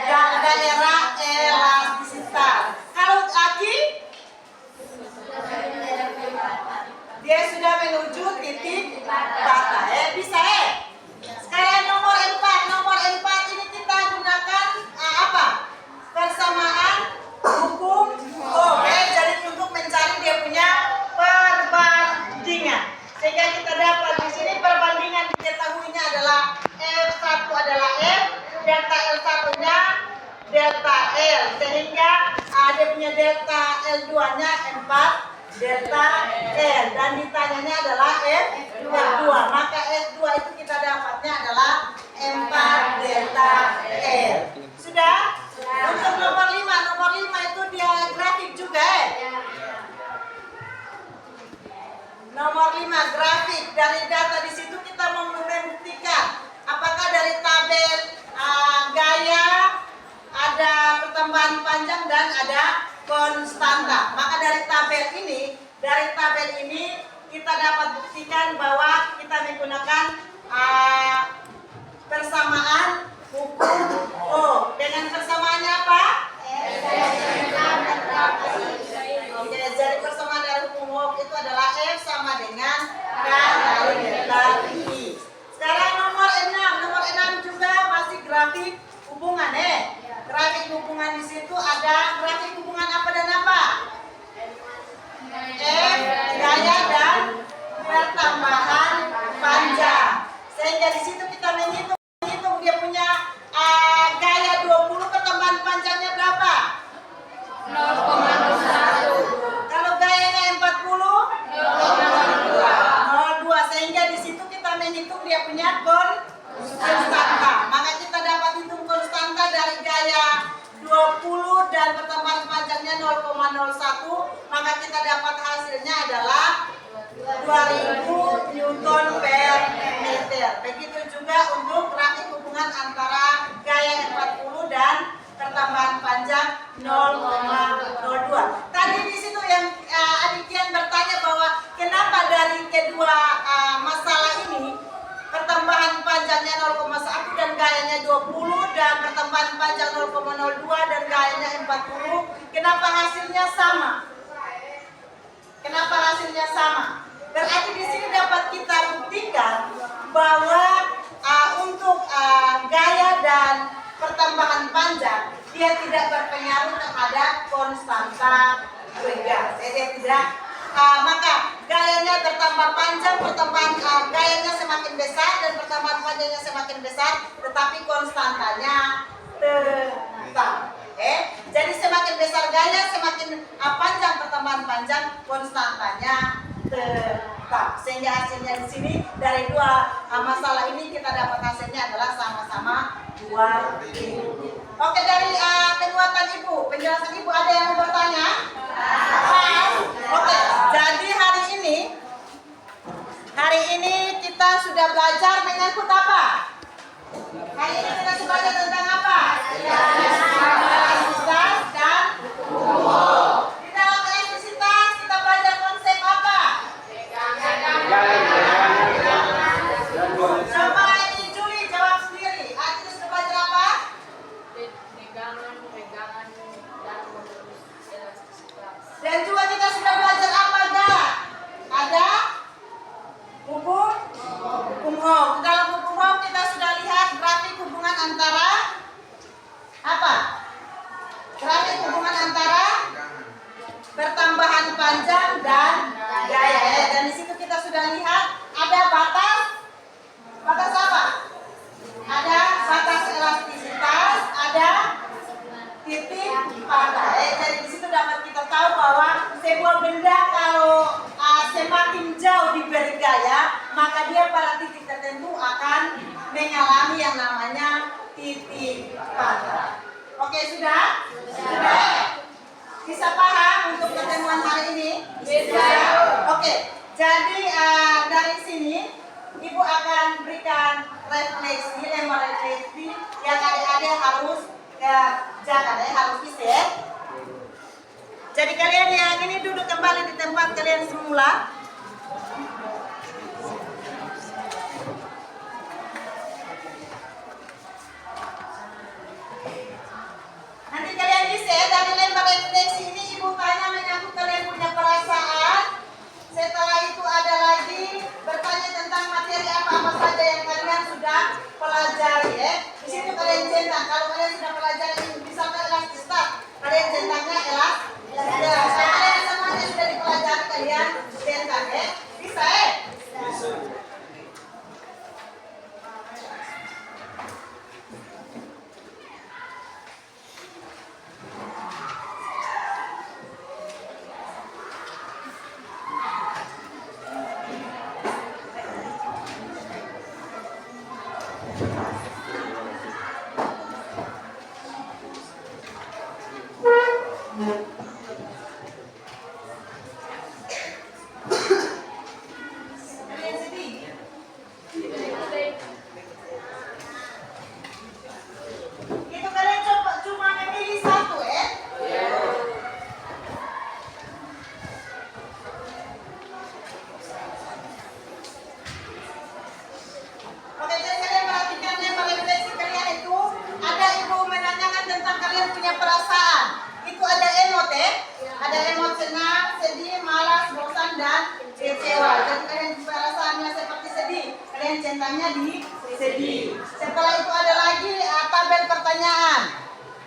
daerah elastisitas. Kalau Aki, dia sudah menuju titik patah. Bisa Sekarang nomor 4 ini kita gunakan apa? Persamaan hukum Ohm. Jadi untuk mencari dia punya perbandingan. Sehingga kita dapat di sini perbandingan diketahuinya adalah F1 adalah F, delta L1-nya delta L. Sehingga dia punya delta L2-nya 4 delta L dan ditanyanya adalah F2. Maka F2 itu kita dapatnya adalah 4 delta L. Sudah? Untuk nomor 5 itu dia grafik juga Nomor 5 grafik. Dari data di situ kita mau membuktikan apakah dari tabel gaya ada pertambahan panjang dan ada konstanta. Maka dari tabel ini kita dapat buktikan bahwa kita menggunakan persamaan hukum Ohm. Dengan persamaannya apa? Oke, jadi persamaan dari hukum Ohm itu adalah F sama dengan K kali delta I. Sekarang nomor 6 juga masih grafik hubungan Grafik hubungan di situ ada grafik hubungan apa dan apa? F, gaya dan pertambahan panjang. Sehingga di situ kita menghitung dia punya gaya 20, pertambahan panjangnya berapa? 0,01. Kalau gayanya 40? 0,02. Sehingga di situ kita menghitung dia punya konstanta. Maka kita dapat hitung konstanta dari gaya 20 dan pertambahan panjangnya 0,01. Maka kita dapat hasilnya adalah 2000 Newton per meter. Begitu juga untuk grafik hubungan antara gaya 40 dan pertambahan panjang 0,02. Tadi di situ yang Adikian bertanya bahwa kenapa dari kedua masalah ini pertambahan panjangnya 0,1 dan gayanya 20 dan pertambahan panjang 0,02 dan gayanya 40, kenapa hasilnya sama? Kenapa hasilnya sama? Berarti di sini dapat kita buktikan bahwa untuk gaya dan pertambahan panjang dia tidak berpengaruh terhadap konstanta gas. Dia tidak. Maka gayanya bertambah panjang, pertambahan gayanya semakin besar dan pertambahan panjangnya semakin besar, tetapi konstantanya tetap. Jadi semakin besar gaya, semakin panjang pertambahan panjang, konstantanya tetap. Sehingga hasilnya di sini dari dua masalah ini kita dapat hasilnya adalah sama-sama 2000. Oke, dari penguatan ibu, penjelasan ibu ada yang mau bertanya? Oke, jadi hari ini kita sudah belajar mengangkut apa? Hari ini kita sudah belajar tentang apa? Elastisitas dan hukum. Di dalam elastisitas kita belajar konsep apa? Coba ini Juli jawab sendiri. Kita sudah belajar apa? Dan juga kita sudah belajar apa enggak? Ada hukum Ohm. Dalam hukum Ohm kita sudah lihat grafik hubungan antara apa? maka dia pada titik tertentu akan mengalami yang namanya titik patah. Oke, sudah? Sudah. Bisa paham untuk pertemuan hari ini? Bisa. Oke, jadi dari sini Ibu akan berikan refleksi, refleksi yang adik-adik harus jaga, harus bisa. Jadi kalian yang ini duduk kembali di tempat kalian semula. Nanti kalian bisa dari lempar refleksi ini Ibu tanya menyangkut kalian punya perasaan. Setelah itu ada lagi bertanya tentang materi apa-apa saja yang kalian sudah pelajari ya. Di situ kalian centang. Kalau kalian sudah pelajari ini bisa elastis, kalian centangnya elastis. Kalian semuanya sudah dipelajari kalian centang ya. Bisa ya? Bisa. Kalian sedih? Itu kalian coba cuma memilih satu ya? Oke, jadi kalian perhatikan lempar refleksi kalian itu ada Ibu menanyakan tentang kalian punya perasaan. Itu ada emot ya? Ada emot senang, sedih, malas, bosan, dan kecewa. Jadi kalian perasaannya seperti sedih, kalian centangnya di sedih. Setelah itu ada lagi tabel pertanyaan.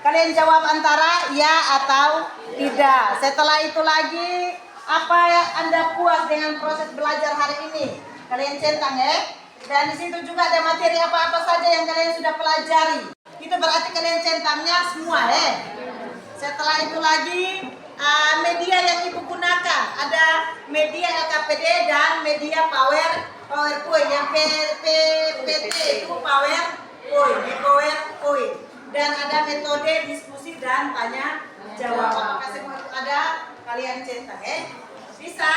Kalian jawab antara ya atau tidak. Setelah itu lagi apa yang Anda puas dengan proses belajar hari ini? Kalian centang ya. Dan di situ juga ada materi apa-apa saja yang kalian sudah pelajari. Itu berarti kalian centangnya semua ya. Setelah itu lagi media yang Ibu gunakan. Ada media LKPD dan media PowerPoint. Yang PPT itu PowerPoint. Dan ada metode diskusi dan tanya jawab. Apakah semua itu ada? Kalian centang ya. Bisa?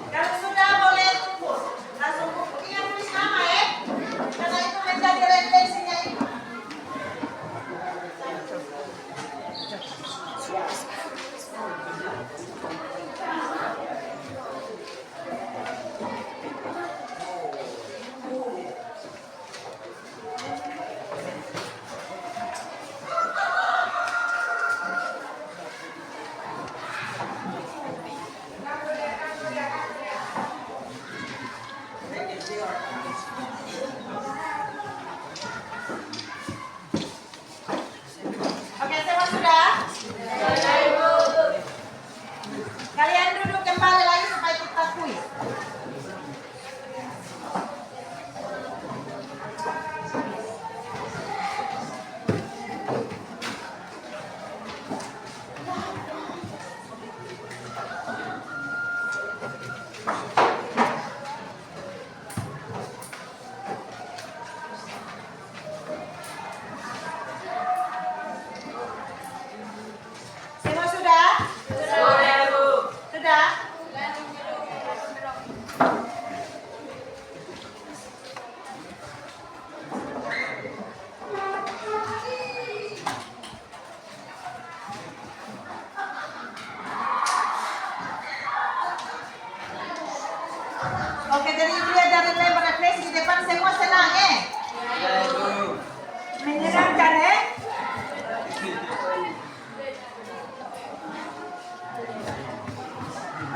Kalau sudah boleh kumpul, langsung kumpul. Ingat tulis nama ya, karena itu menjadi refleksinya itu. Oke, semua sudah? Kalian duduk kembali lagi supaya kita kuis. Semua sudah? Sudah? Oke, jadi itu ya dari lempar refleksi di depan semua senang menyenangkan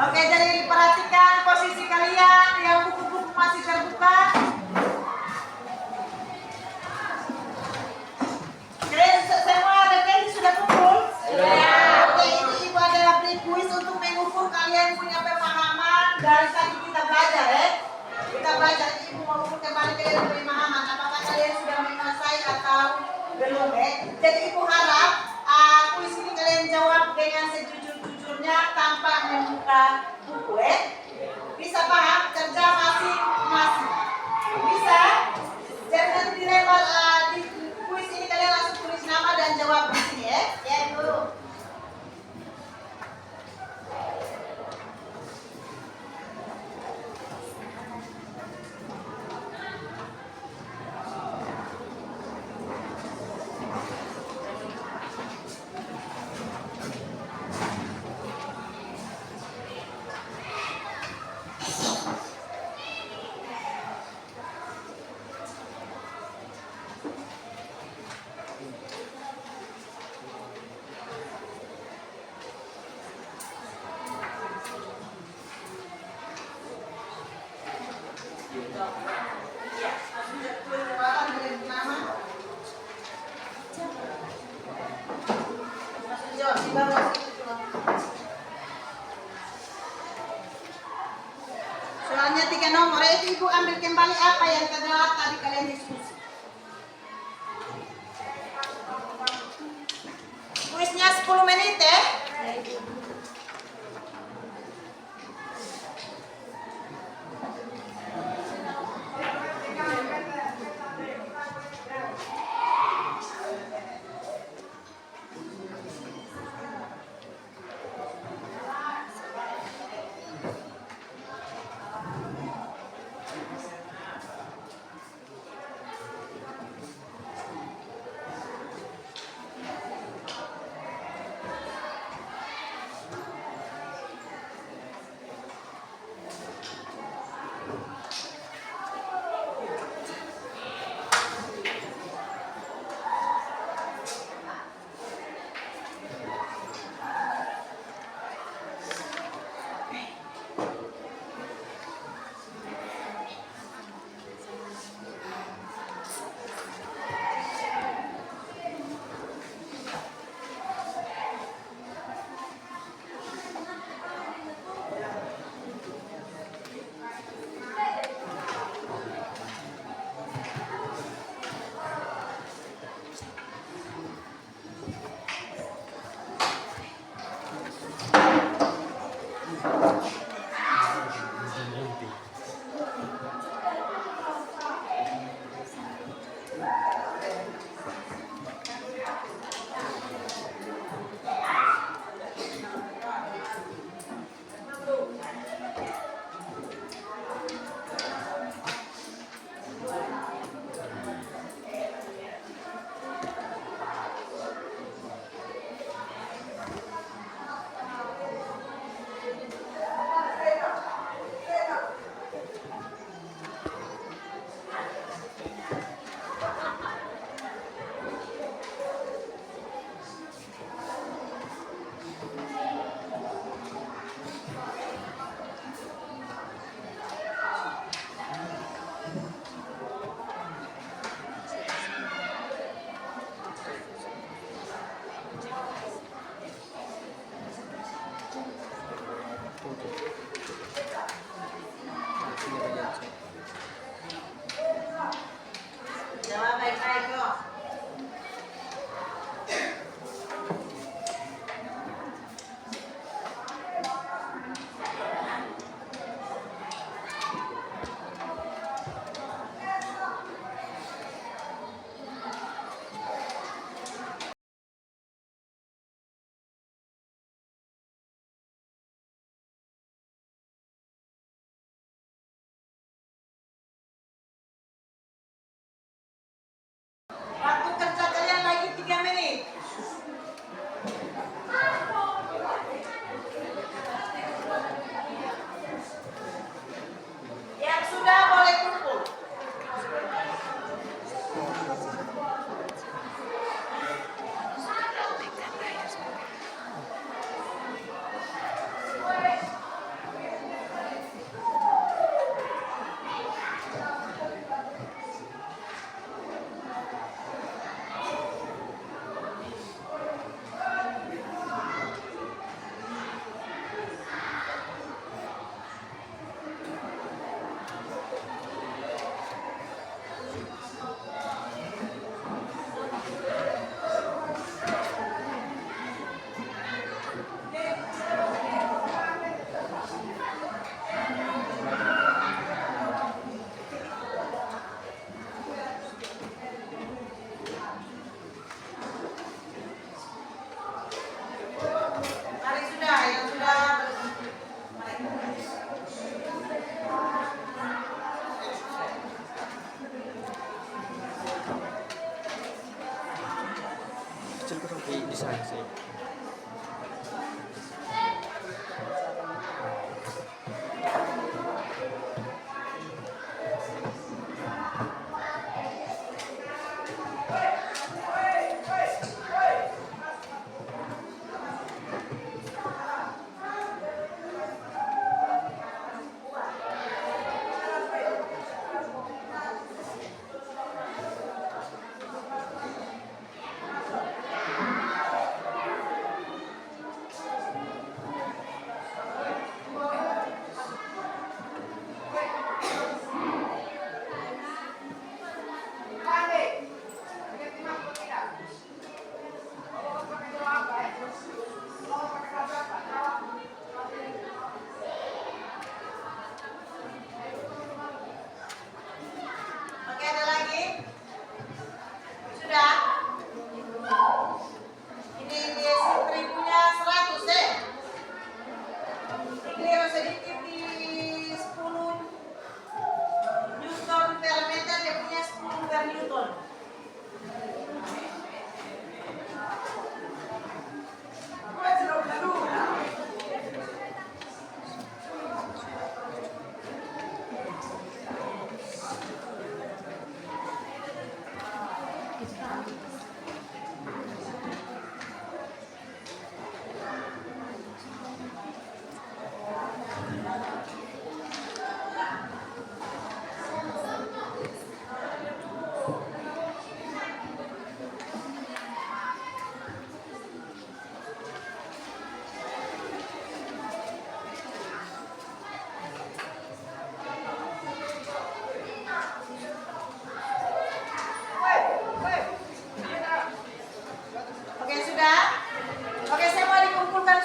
Oke, jadi perhatikan posisi kalian yang buku-buku masih terbuka. Kalian semua refleksi sudah kumpul? Oke, ini Ibu ada beri kuis untuk mengukur baca, ibu mau kembali ke ilmu pemahaman. Apakah kalian sudah menguasai atau belum? Jadi ibu harap kuis ini kalian jawab dengan sejujur-jujurnya tanpa membuka buku. Bisa paham kerja masing-masing? Bisa? Jadi nanti dilempar di kuis ini kalian langsung tulis nama dan jawab di sini ya. Ya dulu. Soalnya 3 nomor itu ibu ambil kembali apa yang terlewat tadi kalian diskusi. Kuisnya 10 menit ya.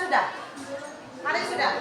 sudah? Mari sudah.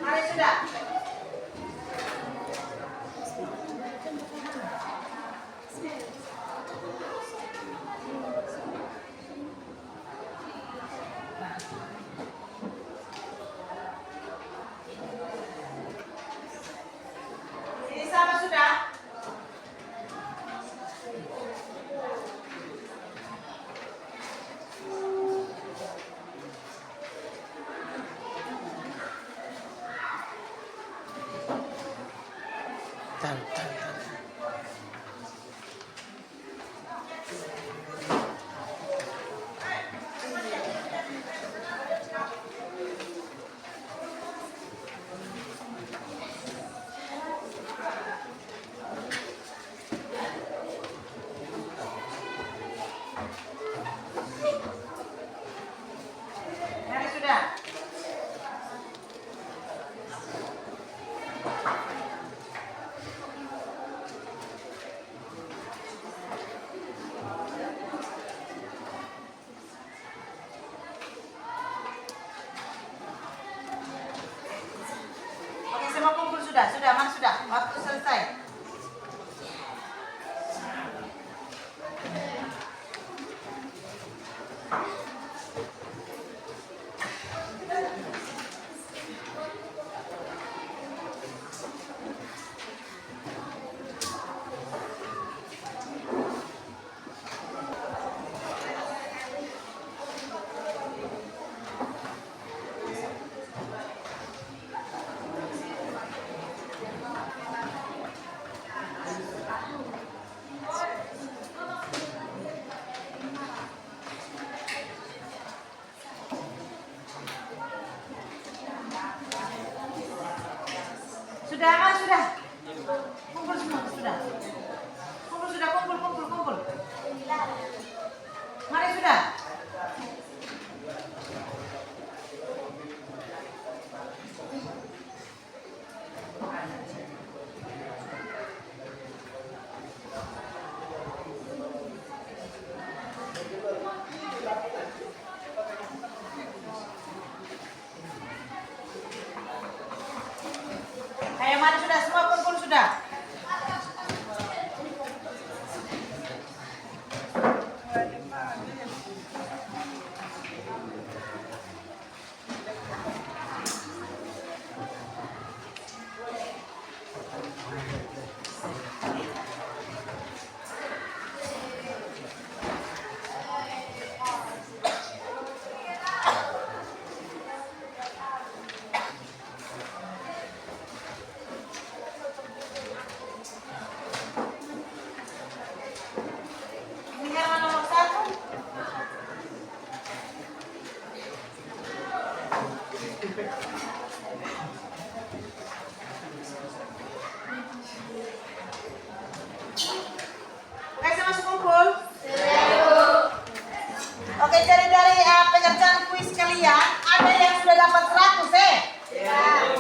Mari sudah. Ini sama sudah. Mari sudah. Oke, semua kumpul sudah. Sudah, mari sudah. Waktu selesai. Sudah, mari sudah. Kumpul semua, sudah. Kumpul sudah, kumpul. Mari sudah. Ayo mari sudah, semua kumpul sudah. Ini Herman nomor 1. Oke, saya masuk kumpul. Oke, jadi dari pengerjaan kuis kalian, ada yang sudah dapat 100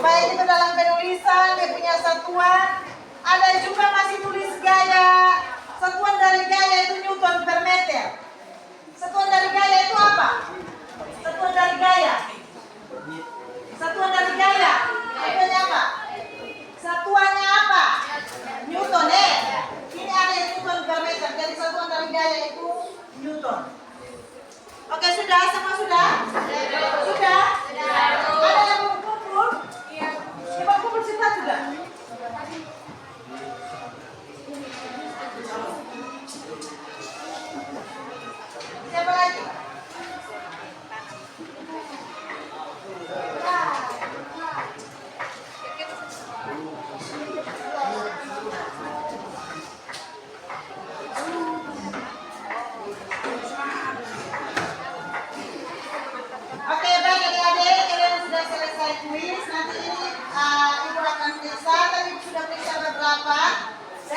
Baik itu dalam penulisan, dia punya satuan. Ada juga masih tulis gaya. Satuan dari gaya itu Newton per meter. Satuan dari gaya itu apa? Satuan dari gaya. Satuan dari gaya. Satuannya apa? Satuannya apa? Newton Ini ada Newton per meter. Jadi satuan dari gaya itu Newton. Oke, sudah? Semua sudah? Sudah? Ada yang belum kumpul? Coba kumpul kita sudah. Siapa lagi?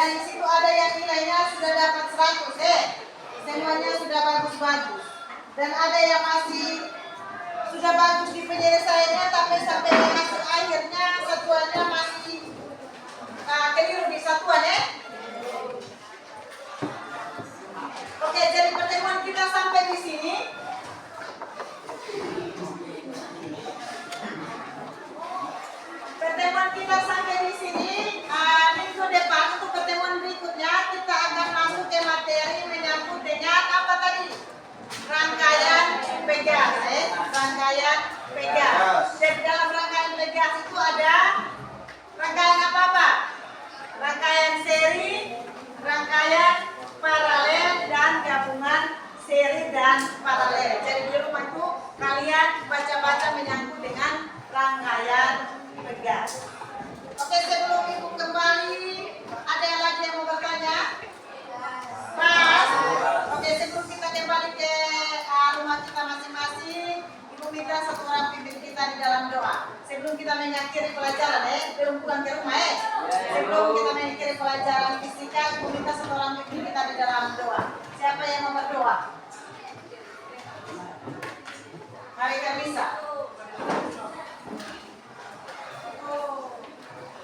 Dan di situ ada yang nilainya sudah dapat 100, semuanya sudah bagus-bagus. Dan ada yang masih sudah bagus di penyelesaiannya, tapi sampai hasil akhirnya satuannya masih keliru di satuan ya. Oke, jadi pertemuan kita sampai di sini. Pertemuan kita sampai di sini. Minggu depan untuk pertemuan berikutnya kita akan masuk ke materi menyangkut dengan apa tadi? Rangkaian pegas, rangkaian pegas. Dan dalam rangkaian pegas itu ada rangkaian apa-apa? Rangkaian seri, rangkaian paralel, dan gabungan seri dan paralel. Jadi di rumah itu kalian baca-baca menyangkut dengan rangkaian pegas. Oke, sebelum ibu kembali, ada yang lagi yang mau bertanya? Mas, oke, sebelum kita kembali ke rumah kita masing-masing, ibu minta satu orang pimpin kita di dalam doa. Sebelum kita mengakhiri pelajaran, belum pulang ke rumah, sebelum kita mengakhiri pelajaran fisika, ibu minta satu orang pimpin kita di dalam doa. Siapa yang mau berdoa? Mari kita bisa.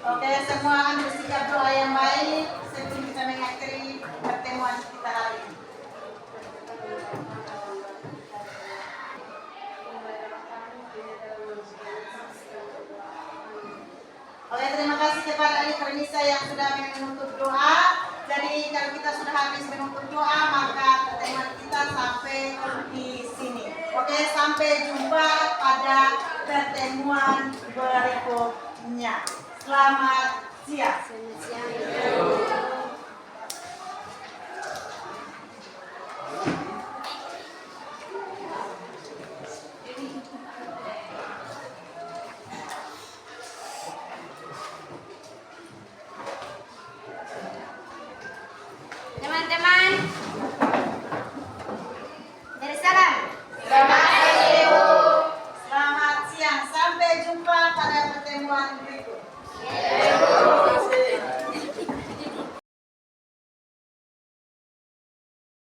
Oke, semua ambil sikap doa yang baik sebelum kita mengakhiri pertemuan kita hari ini. Oke, terima kasih kepada ahli Fernisa yang sudah menuntut doa. Jadi kalau kita sudah habis menuntut doa, maka pertemuan kita sampai di sini. Oke, sampai jumpa pada pertemuan berikutnya. Selamat siang. Teman-teman,